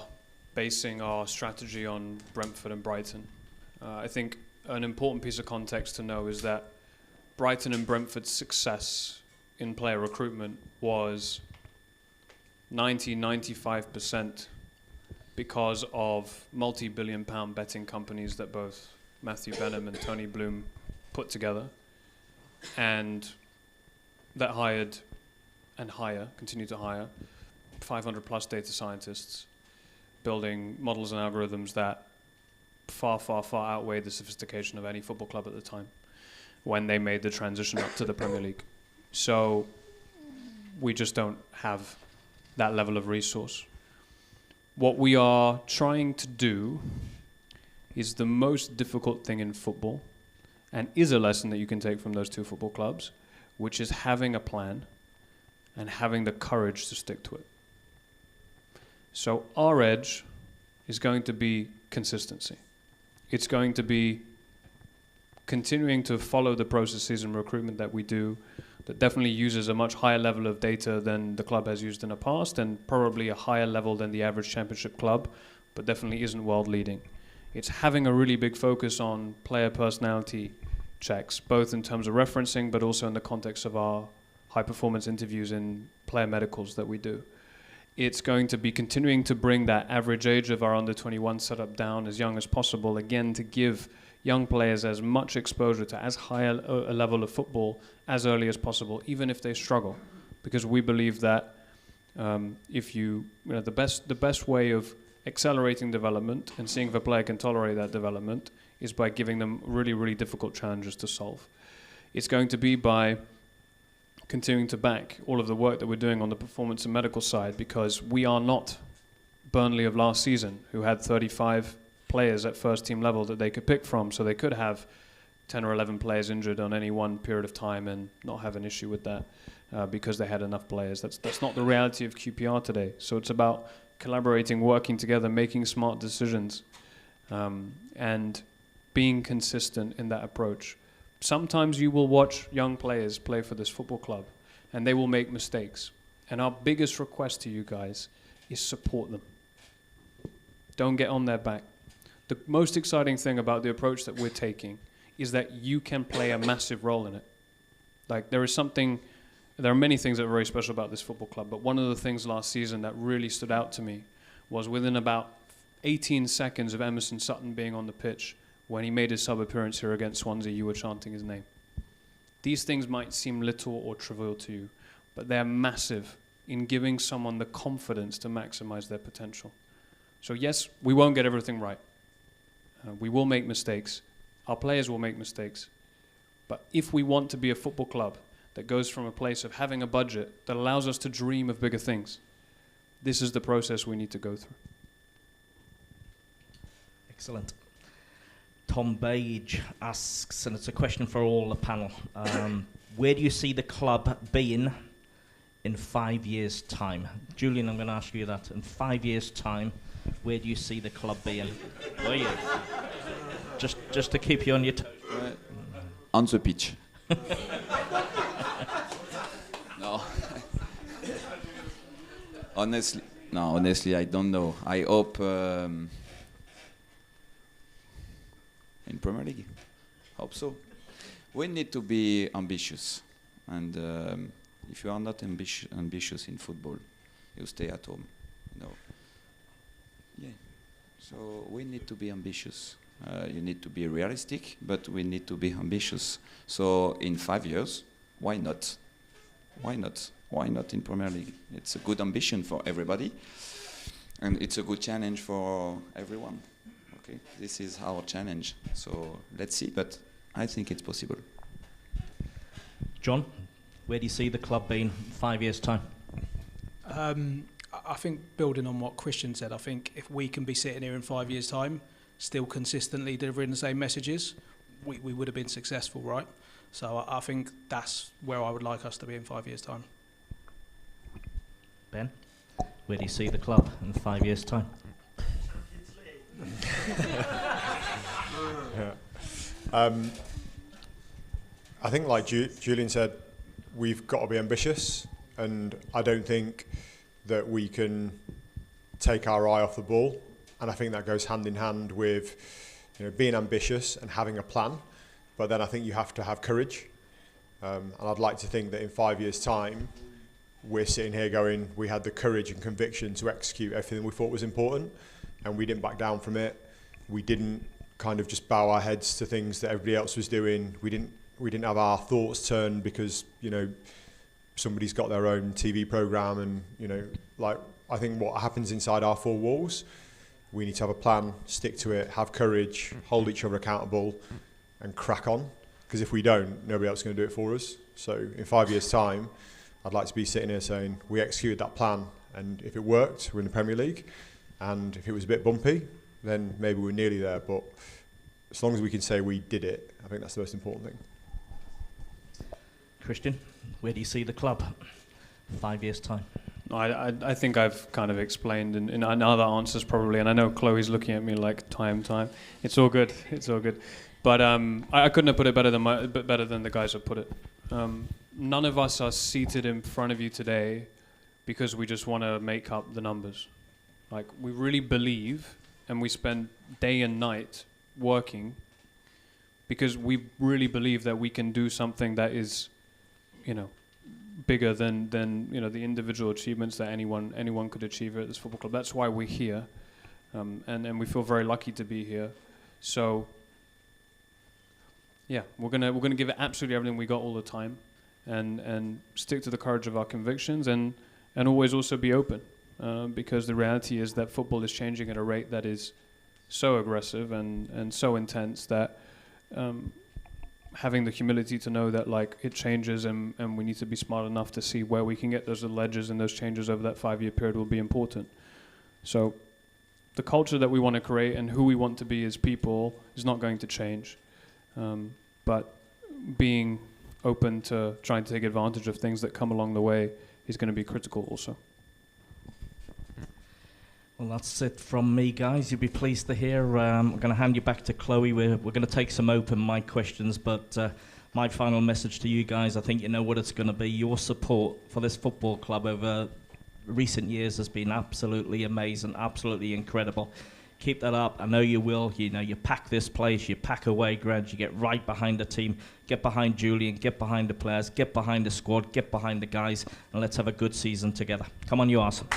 Speaker 2: basing our strategy on Brentford and Brighton. I think an important piece of context to know is that Brighton and Brentford's success in player recruitment was 95% because of multi-billion pound betting companies that both Matthew Benham and Tony Bloom put together, and that hired and continue to hire 500 plus data scientists building models and algorithms that far outweigh the sophistication of any football club at the time when they made the transition up to the Premier League. So we just don't have that level of resource. What we are trying to do is the most difficult thing in football, and is a lesson that you can take from those 2 football clubs, which is having a plan and having the courage to stick to it. So our edge is going to be consistency. It's going to be continuing to follow the processes and recruitment that we do, that definitely uses a much higher level of data than the club has used in the past, and probably a higher level than the average championship club, but definitely isn't world leading. It's having a really big focus on player personality checks, both in terms of referencing, but also in the context of our high performance interviews in player medicals that we do. It's going to be continuing to bring that average age of our under 21 setup down as young as possible, again, to give young players as much exposure to as high a level of football as early as possible, even if they struggle, because we believe that the best way of accelerating development and seeing if a player can tolerate that development is by giving them really, really difficult challenges to solve. It's going to be by continuing to back all of the work that we're doing on the performance and medical side, because we are not Burnley of last season, who had 35 players at first team level that they could pick from, so they could have 10 or 11 players injured on any one period of time and not have an issue with that because they had enough players. That's not the reality of QPR today. So it's about collaborating, working together, making smart decisions, and being consistent in that approach. Sometimes you will watch young players play for this football club and they will make mistakes. And our biggest request to you guys is support them. Don't get on their back. The most exciting thing about the approach that we're taking is that you can play a massive role in it. Like there are many things that are very special about this football club, but one of the things last season that really stood out to me was within about 18 seconds of Emerson Sutton being on the pitch, when he made his sub-appearance here against Swansea, you were chanting his name. These things might seem little or trivial to you, but they're massive in giving someone the confidence to maximize their potential. So yes, we won't get everything right. We will make mistakes. Our players will make mistakes. But if we want to be a football club that goes from a place of having a budget that allows us to dream of bigger things, this is the process we need to go through.
Speaker 3: Excellent. Tom Bage asks, and it's a question for all the panel, where do you see the club being in 5 years' time? Julien, I'm going to ask you that. In 5 years' time, where do you see the club being? Where are you? Just to keep you on your toes.
Speaker 4: On the pitch. No. Honestly, I don't know. I hope in Premier League. Hope so. We need to be ambitious, and if you are not ambitious in football, you stay at home. Yeah. So we need to be ambitious. You need to be realistic, but we need to be ambitious. So in 5 years, why not? Why not? Why not in Premier League? It's a good ambition for everybody, and it's a good challenge for everyone. Okay, this is our challenge. So let's see, but I think it's possible.
Speaker 3: Jon, where do you see the club being 5 years' time?
Speaker 5: I think building on what Christian said, I think if we can be sitting here in 5 years' time, still consistently delivering the same messages, we would have been successful, right? So I think that's where I would like us to be in 5 years' time.
Speaker 3: Ben, where do you see the club in 5 years' time?
Speaker 6: I think, like Julien said, we've got to be ambitious, and I don't think that we can take our eye off the ball. And I think that goes hand in hand with, being ambitious and having a plan. But then I think you have to have courage. And I'd like to think that in 5 years' time, we're sitting here going, we had the courage and conviction to execute everything we thought was important, and we didn't back down from it. We didn't kind of just bow our heads to things that everybody else was doing. We didn't have our thoughts turned because, somebody's got their own TV program, and, I think what happens inside our four walls, we need to have a plan, stick to it, have courage, hold each other accountable, and crack on. Because if we don't, nobody else is going to do it for us. So in 5 years' time, I'd like to be sitting here saying we executed that plan, and if it worked, we're in the Premier League. And if it was a bit bumpy, then maybe we're nearly there. But as long as we can say we did it, I think that's the most important thing.
Speaker 3: Christian, where do you see the club 5 years' time?
Speaker 2: I think I've kind of explained in other answers probably, and I know Chloe's looking at me like time. It's all good. But I couldn't have put it better than the guys have put it. None of us are seated in front of you today because we just want to make up the numbers. Like, we really believe, and we spend day and night working because we really believe that we can do something that is, bigger than the individual achievements that anyone could achieve at this football club. That's why we're here, and we feel very lucky to be here. So yeah, we're gonna give it absolutely everything we got all the time, and stick to the courage of our convictions, and always also be open, because the reality is that football is changing at a rate that is so aggressive and so intense that having the humility to know that it changes, and we need to be smart enough to see where we can get those little edges and those changes over that 5 year period will be important. So the culture that we want to create and who we want to be as people is not going to change. But being open to trying to take advantage of things that come along the way is going to be critical also.
Speaker 3: Well, that's it from me, guys. You'll be pleased to hear. I'm going to hand you back to Chloe. We're going to take some open mic questions, but my final message to you guys, I think you know what it's going to be. Your support for this football club over recent years has been absolutely amazing, absolutely incredible. Keep that up. I know you will. You pack this place, you pack away grounds, you get right behind the team, get behind Julien, get behind the players, get behind the squad, get behind the guys, and let's have a good season together. Come on, you awesome.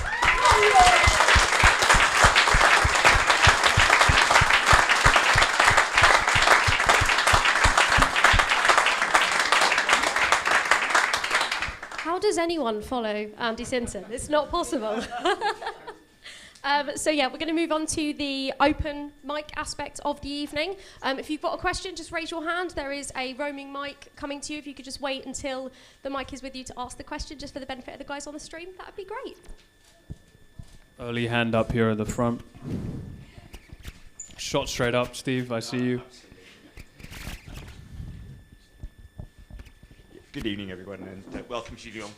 Speaker 1: How does anyone follow Andy Stinson? It's not possible. So yeah, we're going to move on to the open mic aspect of the evening. If you've got a question, just raise your hand. There is a roaming mic coming to you. If you could just wait until the mic is with you to ask the question, just for the benefit of the guys on the stream, that would be great.
Speaker 2: Early hand up here at the front. Shot straight up, Steve, I see you.
Speaker 7: Good evening, everyone, and welcome, Julien.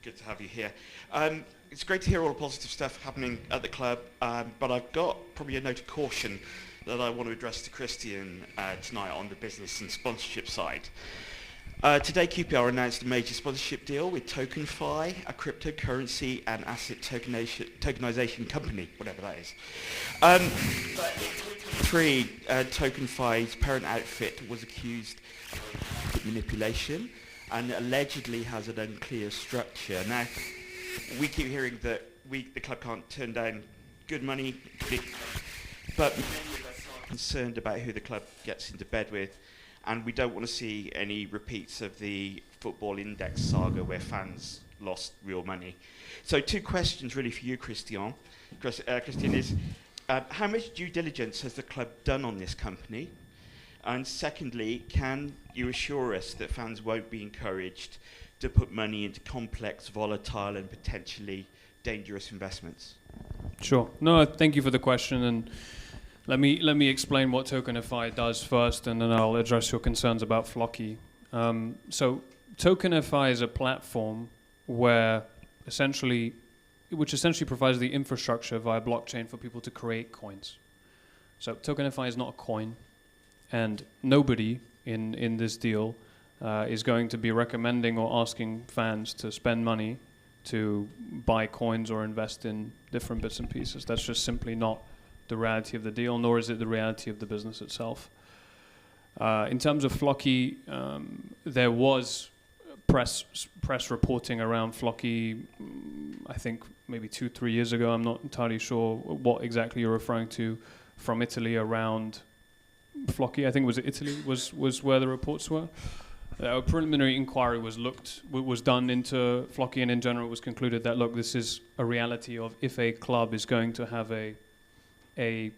Speaker 7: good to have you here. It's great to hear all the positive stuff happening at the club, but I've got probably a note of caution that I want to address to Christian tonight on the business and sponsorship side. Today, QPR announced a major sponsorship deal with TokenFi, a cryptocurrency and asset tokenization company, whatever that is. But in 2023, TokenFi's parent outfit was accused of manipulation and allegedly has an unclear structure. Now, we keep hearing that the club can't turn down good money, but many of us are concerned about who the club gets into bed with, and we don't want to see any repeats of the football index saga where fans lost real money. So 2 questions really for you, Christian. Christian is, how much due diligence has the club done on this company? And secondly, can you assure us that fans won't be encouraged to put money into complex, volatile and potentially dangerous investments?
Speaker 2: Sure. No, thank you for the question, and let me explain what TokenFi does first, and then I'll address your concerns about Flocky. So TokenFi is a platform which essentially provides the infrastructure via blockchain for people to create coins. So TokenFi is not a coin, and nobody in this deal is going to be recommending or asking fans to spend money to buy coins or invest in different bits and pieces. That's just simply not the reality of the deal, nor is it the reality of the business itself. In terms of Flocky, there was press reporting around Flocky, I think maybe 2-3 years ago. I'm not entirely sure what exactly you're referring to, from Italy around Flocky. I think it was Italy was where the reports were. A preliminary inquiry was done into Flocky, and in general it was concluded that, look, this is a reality of if a club is going to have a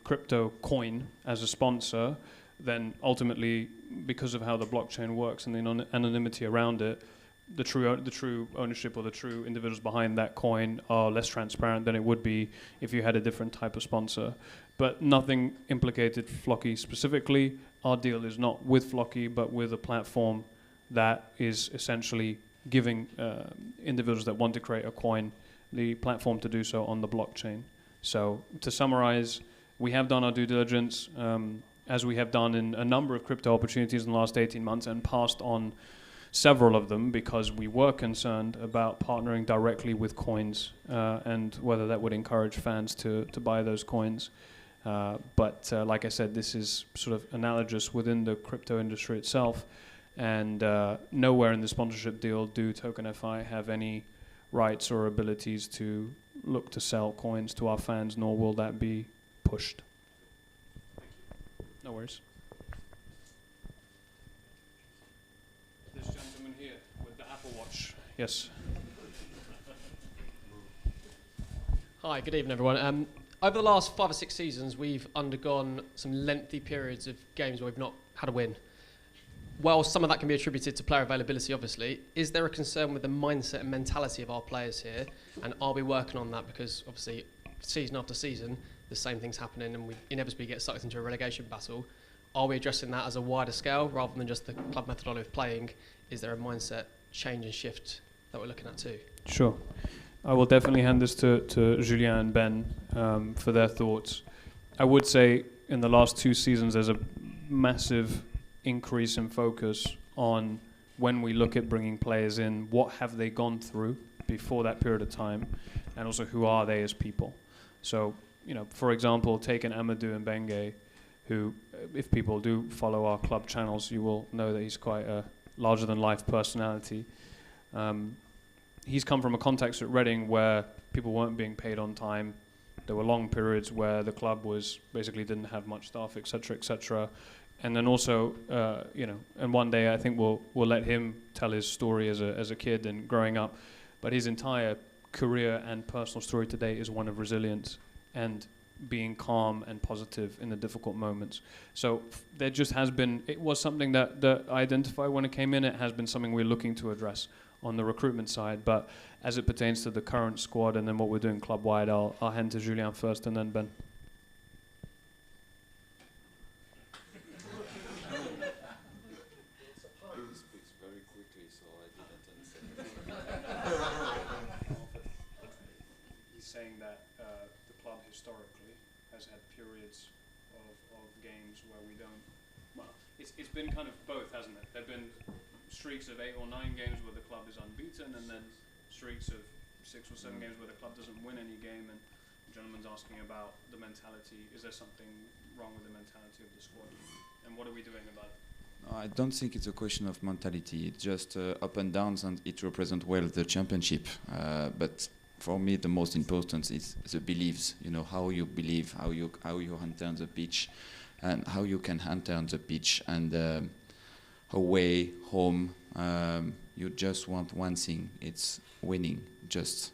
Speaker 2: crypto coin as a sponsor, then ultimately, because of how the blockchain works and the anonymity around it, the true ownership or the true individuals behind that coin are less transparent than it would be if you had a different type of sponsor. But nothing implicated Flocky specifically. Our deal is not with Flocky, but with a platform that is essentially giving individuals that want to create a coin the platform to do so on the blockchain. So to summarize, we have done our due diligence, as we have done in a number of crypto opportunities in the last 18 months, and passed on several of them because we were concerned about partnering directly with coins and whether that would encourage fans to buy those coins. But like I said, this is sort of analogous within the crypto industry itself, and nowhere in the sponsorship deal do TokenFi have any rights or abilities to look to sell coins to our fans, nor will that be pushed. No worries. This gentleman here with the Apple Watch. Yes.
Speaker 8: Hi, good evening, everyone. Over the last 5 or 6 seasons, we've undergone some lengthy periods of games where we've not had a win. While some of that can be attributed to player availability, obviously, is there a concern with the mindset and mentality of our players here? And are we working on that? Because obviously, season after season, the same thing's happening and we inevitably get sucked into a relegation battle. Are we addressing that as a wider scale rather than just the club methodology of playing? Is there a mindset change and shift that we're looking at too?
Speaker 2: Sure. I will definitely hand this to Julien and Ben for their thoughts. I would say in the last 2 seasons there's a massive increase in focus on when we look at bringing players in, what have they gone through before that period of time, and also who are they as people. So, for example, take an Amadou Mbenge, who, if people do follow our club channels, you will know that he's quite a larger-than-life personality. He's come from a context at Reading where people weren't being paid on time. There were long periods where the club was basically didn't have much staff, etc., etc. And then also, and one day I think we'll let him tell his story as a kid and growing up. But his entire career and personal story today is one of resilience and being calm and positive in the difficult moments. So there just has been, it was something that I identified when it came in. It has been something we're looking to address on the recruitment side. But as it pertains to the current squad and then what we're doing club-wide, I'll hand to Julien first and then Ben.
Speaker 4: He speaks very quickly, so I didn't understand.
Speaker 2: historically has had periods of games where we don't. Well, it's been kind of both, hasn't it? There've been streaks of 8 or 9 games where the club is unbeaten, and then streaks of 6 or 7 games where the club doesn't win any game. And the gentleman's asking about the mentality. Is there something wrong with the mentality of the squad? And what are we doing about it?
Speaker 4: No, I don't think it's a question of mentality. It's just up and downs, and it represents well the championship. But for me, the most important is the beliefs. You know, how you believe, how you enter on the pitch, and how you can enter on the pitch. And away, home, you just want one thing: it's winning. Just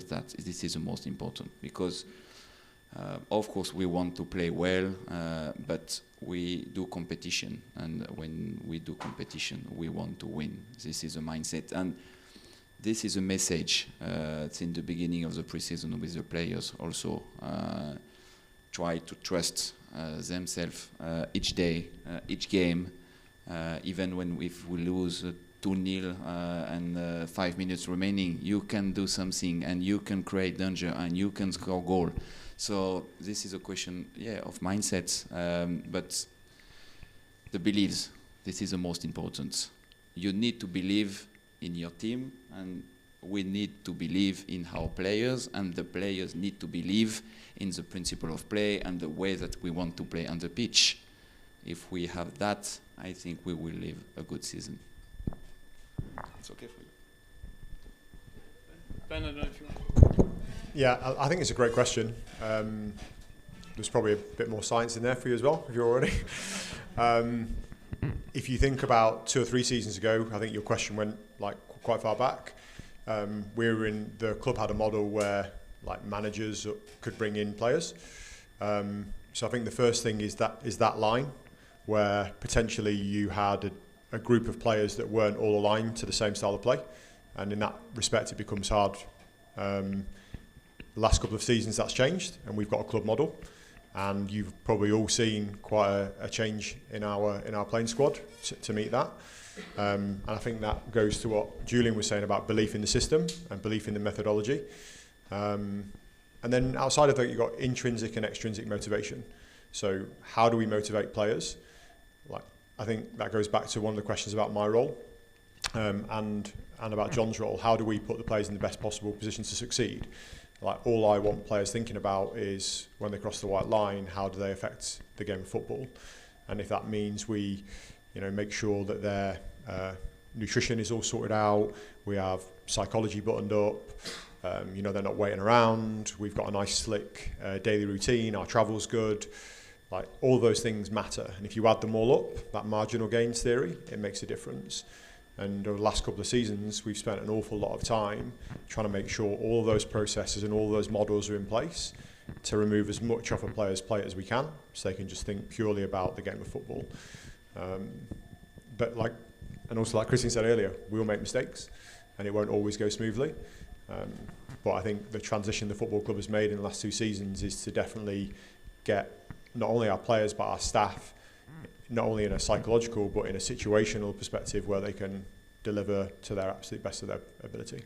Speaker 4: that. This is the most important, because of course we want to play well, but we do competition, and when we do competition we want to win. This is a mindset, and this is a message since the beginning of the pre-season with the players also. Try to trust themselves each day, each game, even if we lose 2-0 and 5 minutes remaining, you can do something and you can create danger and you can score goal. So this is a question, of mindsets, but the beliefs, this is the most important. You need to believe in your team, and we need to believe in our players, and the players need to believe in the principle of play and the way that we want to play on the pitch. If we have that, I think we will live a good season. It's okay for you.
Speaker 2: Ben, I don't know if you want.
Speaker 6: Yeah, I think it's a great question. There's probably a bit more science in there for you as well, if you're already. If you think about 2 or 3 seasons ago, I think your question went like quite far back. The club had a model where like managers could bring in players. So I think the first thing is that line where potentially you had a group of players that weren't all aligned to the same style of play, and in that respect it becomes hard. The last couple of seasons that's changed, and we've got a club model, and you've probably all seen quite a change in our playing squad to meet that. And I think that goes to what Julien was saying about belief in the system and belief in the methodology. And then outside of that, you've got intrinsic and extrinsic motivation. So how do we motivate players? Like, I think that goes back to one of the questions about my role, and about Jon's role. How do we put the players in the best possible position to succeed? Like, all I want players thinking about is when they cross the white line, how do they affect the game of football? And if that means we, make sure that their nutrition is all sorted out, we have psychology buttoned up, they're not waiting around, we've got a nice slick daily routine, our travel's good, like all those things matter. And if you add them all up, that marginal gains theory, it makes a difference. And over the last couple of seasons, we've spent an awful lot of time trying to make sure all of those processes and all those models are in place to remove as much off a player's plate as we can, so they can just think purely about the game of football. But like Christian said earlier, we will make mistakes, and it won't always go smoothly. But I think the transition the football club has made in the last 2 seasons is to definitely get not only our players but our staff, not only in a psychological but in a situational perspective, where they can deliver to their absolute best of their ability.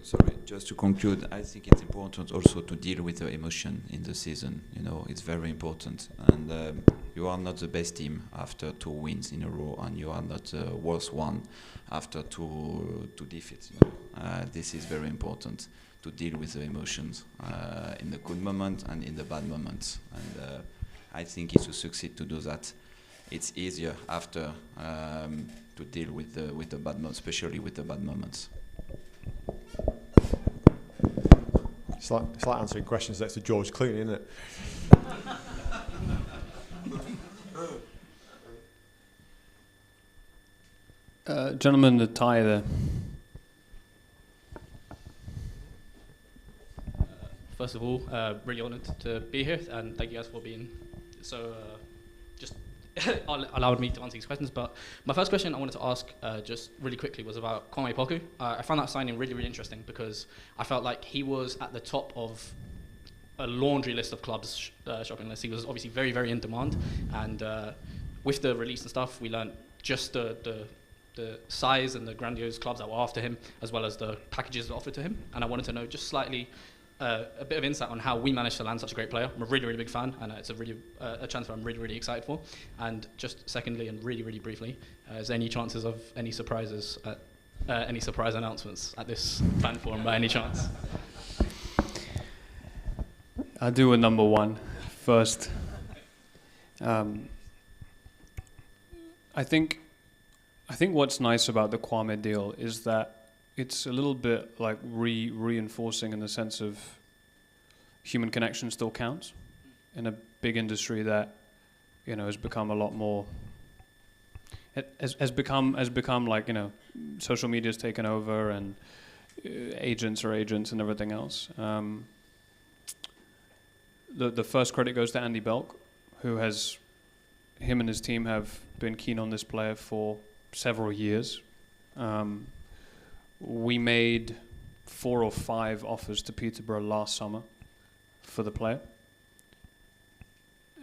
Speaker 4: Sorry, just to conclude, I think it's important also to deal with the emotion in the season. It's very important. And you are not the best team after 2 wins in a row, and you are not the worst one after two defeats. This is very important, to deal with the emotions in the good moment and in the bad moments. And I think if you succeed to do that, it's easier after to deal with the bad moments, especially with the bad moments.
Speaker 6: It's like answering questions next to George Clooney, isn't it?
Speaker 2: Gentleman, the tie there.
Speaker 9: First of all, really honoured to be here, and thank you guys for being so just allowed me to answer these questions. But my first question I wanted to ask just really quickly was about Kwame Poku. I found that signing really, really interesting, because I felt like he was at the top of a laundry list of clubs' shopping list. He was obviously very, very in demand, and with the release and stuff, we learned just the size and the grandiose clubs that were after him, as well as the packages offered to him. And I wanted to know just slightly, a bit of insight on how we managed to land such a great player. I'm a really, really big fan, and it's a really a transfer I'm really, really excited for. And just secondly, and really, really briefly, is there any chances of any surprises, any surprise announcements at this fan forum by any chance?
Speaker 2: I'll do a number one first. I think what's nice about the Kwame deal is that it's a little bit like reinforcing in the sense of human connection still counts in a big industry that, you know, has become a lot more. Has become like, you know, social media's taken over and agents are agents and everything else. The first credit goes to Andy Belk, who him and his team have been keen on this player for several years. We made 4 or 5 offers to Peterborough last summer for the player.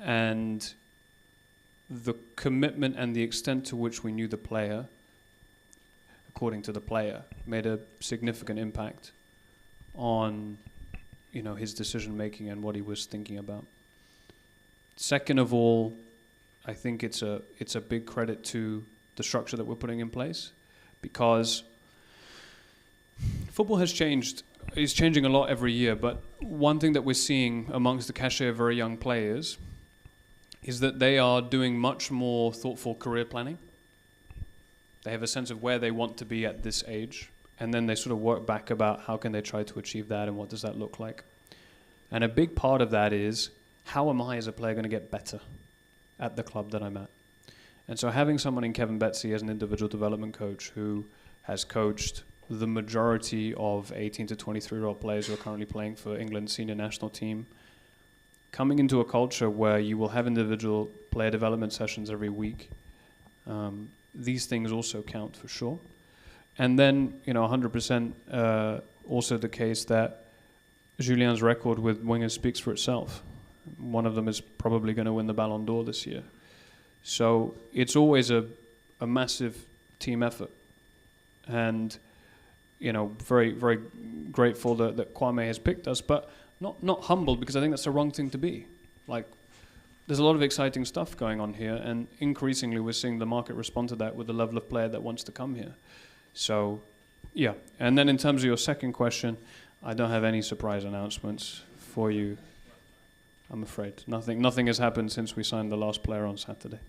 Speaker 2: And the commitment and the extent to which we knew the player, according to the player, made a significant impact on, you know, his decision making and what he was thinking about. Second of all, I think it's a big credit to the structure that we're putting in place, because football has changed. It's changing a lot every year, but one thing that we're seeing amongst the cachet of very young players is that they are doing much more thoughtful career planning. They have a sense of where they want to be at this age, and then they sort of work back about how can they try to achieve that and what does that look like. And a big part of that is, how am I as a player going to get better at the club that I'm at? And so having someone in Kevin Betsy as an individual development coach who has coached the majority of 18 to 23-year-old players who are currently playing for England's senior national team, coming into a culture where you will have individual player development sessions every week, these things also count for sure. And then, you know, 100% also the case that Julien's record with wingers speaks for itself. One of them is probably going to win the Ballon d'Or this year. So it's always a massive team effort. And, you know, very, very grateful that Kwame has picked us, but not humbled, because I think that's the wrong thing to be. Like, there's a lot of exciting stuff going on here, and increasingly we're seeing the market respond to that with the level of player that wants to come here. So, yeah. And then in terms of your second question, I don't have any surprise announcements for you, I'm afraid. Nothing has happened since we signed the last player on Saturday.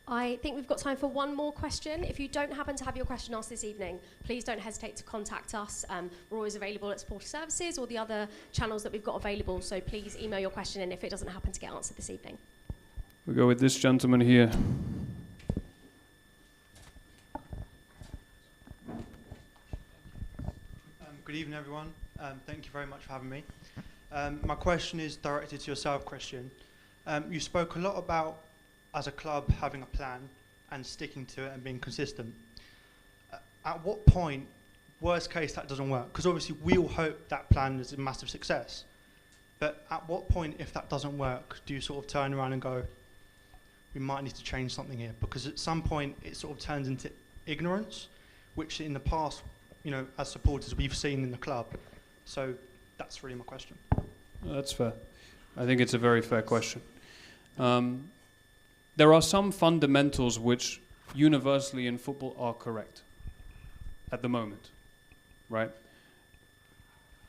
Speaker 1: I think we've got time for one more question. If you don't happen to have your question asked this evening, please don't hesitate to contact us. We're always available at Supporter Services or the other channels that we've got available, so please email your question in if it doesn't happen to get answered this evening.
Speaker 2: We'll go with this gentleman here.
Speaker 10: Good evening, everyone. Thank you very much for having me. My question is directed to yourself, Christian. You spoke a lot about, as a club, having a plan and sticking to it and being consistent. At what point, worst case, that doesn't work? Because obviously we all hope that plan is a massive success. But at what point, if that doesn't work, do you sort of turn around and go, we might need to change something here? Because at some point it sort of turns into ignorance, which in the past, you know, as supporters, we've seen in the club. So that's really my question.
Speaker 2: That's fair. I think it's a very fair question. There are some fundamentals which universally in football are correct at the moment, right?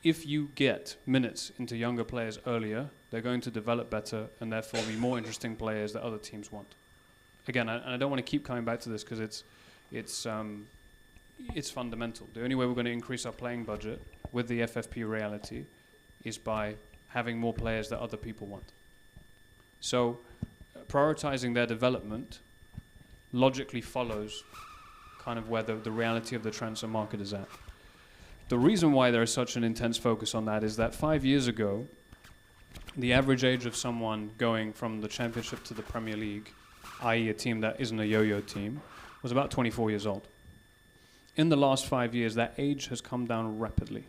Speaker 2: If you get minutes into younger players earlier, they're going to develop better and therefore be more interesting players that other teams want. Again, I don't want to keep coming back to this because it's fundamental. The only way we're going to increase our playing budget with the FFP reality is by having more players that other people want. So prioritizing their development logically follows kind of where the reality of the transfer market is at. The reason why there is such an intense focus on that is that 5 years ago, the average age of someone going from the Championship to the Premier League, i.e. a team that isn't a yo-yo team, was about 24 years old. In the last 5 years, that age has come down rapidly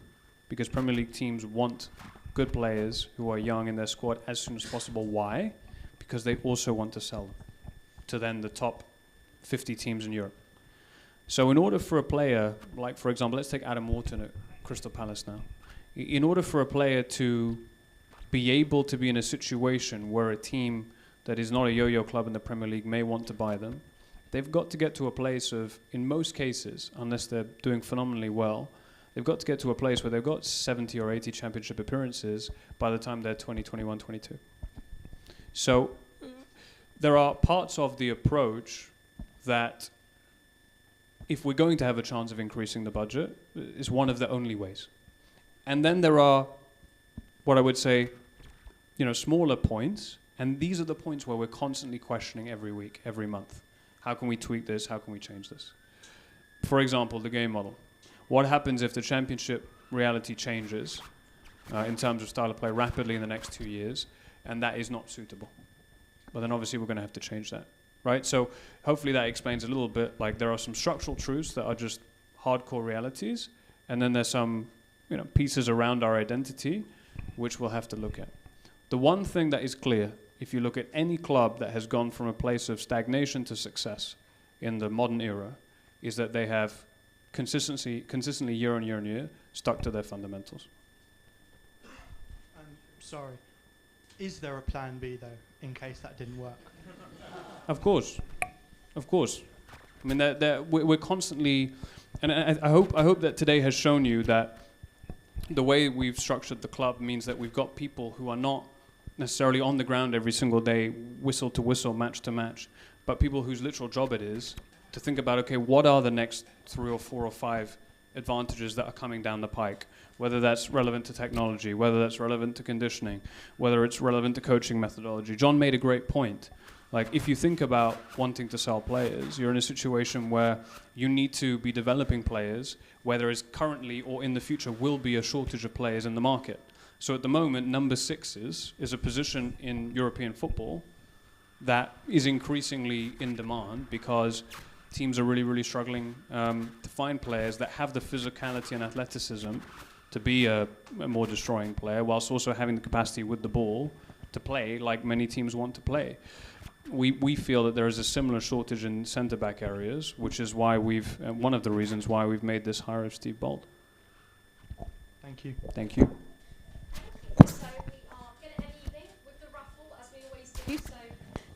Speaker 2: because Premier League teams want good players who are young in their squad as soon as possible. Why? Because they also want to sell them to then the top 50 teams in Europe. So in order for a player, like for example, let's take Adam Wharton Crystal Palace now. In order for a player to be able to be in a situation where a team that is not a yo-yo club in the Premier League may want to buy them, they've got to get to a place of, in most cases, unless they're doing phenomenally well, they've got to get to a place where they've got 70 or 80 championship appearances by the time they're 20, 21, 22. So there are parts of the approach that, if we're going to have a chance of increasing the budget, is one of the only ways. And then there are, what I would say, smaller points, and these are the points where we're constantly questioning every week, every month. How can we tweak this? How can we change this? For example, the game model. What happens if the championship reality changes in terms of style of play rapidly in the next 2 years, and that is not suitable? Well, then obviously we're going to have to change that, right? So hopefully that explains a little bit, like there are some structural truths that are just hardcore realities, and then there's some pieces around our identity which we'll have to look at. The one thing that is clear, if you look at any club that has gone from a place of stagnation to success in the modern era, is that they have consistently year on year stuck to their fundamentals.
Speaker 10: Sorry, is there a plan B though, in case that didn't work?
Speaker 2: Of course. I mean, we're constantly, and I hope that today has shown you that the way we've structured the club means that we've got people who are not necessarily on the ground every single day, whistle to whistle, match to match, but people whose literal job it is to think about, okay, what are the next 3 or 4 or 5 advantages that are coming down the pike, whether that's relevant to technology, whether that's relevant to conditioning, whether it's relevant to coaching methodology. Jon made a great point. Like, if you think about wanting to sell players, you're in a situation where you need to be developing players where there is currently or in the future will be a shortage of players in the market. So at the moment, number 6 is a position in European football that is increasingly in demand because teams are really, really struggling to find players that have the physicality and athleticism to be a more destroying player, whilst also having the capacity with the ball to play like many teams want to play. We feel that there is a similar shortage in centre-back areas, which is why one of the reasons why we've made this hire of Steve Bold.
Speaker 10: Thank you.
Speaker 2: Thank you.
Speaker 1: So we are going to end the evening with the raffle, as we always do. So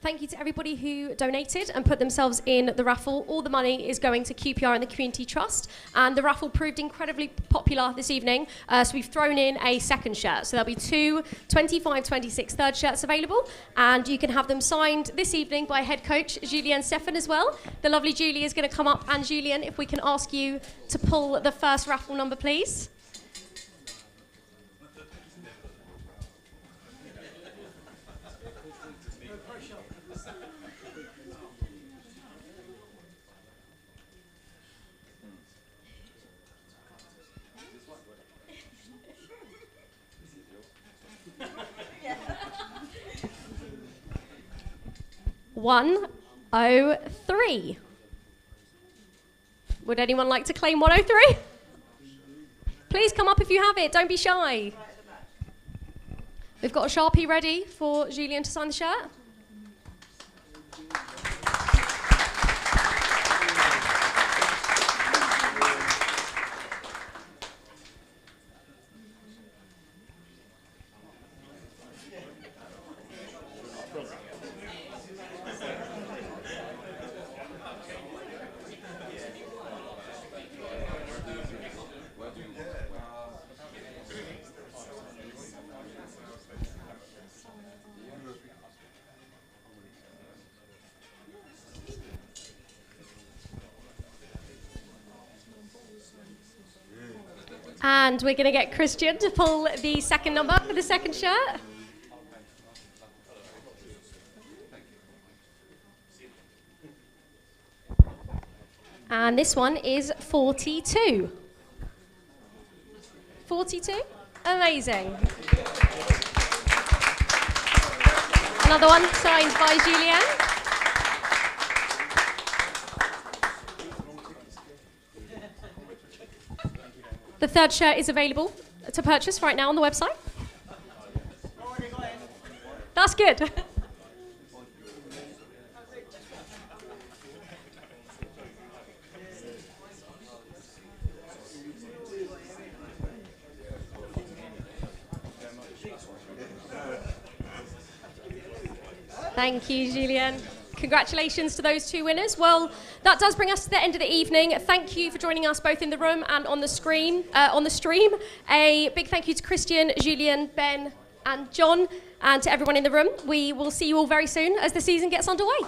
Speaker 1: thank you to everybody who donated and put themselves in the raffle. All the money is going to QPR and the Community Trust. And the raffle proved incredibly popular this evening. So we've thrown in a second shirt. So there'll be 2 25-26 third shirts available. And you can have them signed this evening by head coach Julien Stéphan as well. The lovely Julie is going to come up. And Julien, if we can ask you to pull the first raffle number, please. One 103. Would anyone like to claim 103? Please come up if you have it. Don't be shy. We've got a Sharpie ready for Julien to sign the shirt. And we're going to get Christian to pull the second number for the second shirt. And this one is 42. 42? Amazing. Another one signed by Julien. The third shirt is available to purchase right now on the website. That's good. Thank you, Julien. Congratulations to those two winners. Well, that does bring us to the end of the evening. Thank you for joining us both in the room and on the stream. A big thank you to Christian, Julien, Ben, and Jon, and to everyone in the room. We will see you all very soon as the season gets underway.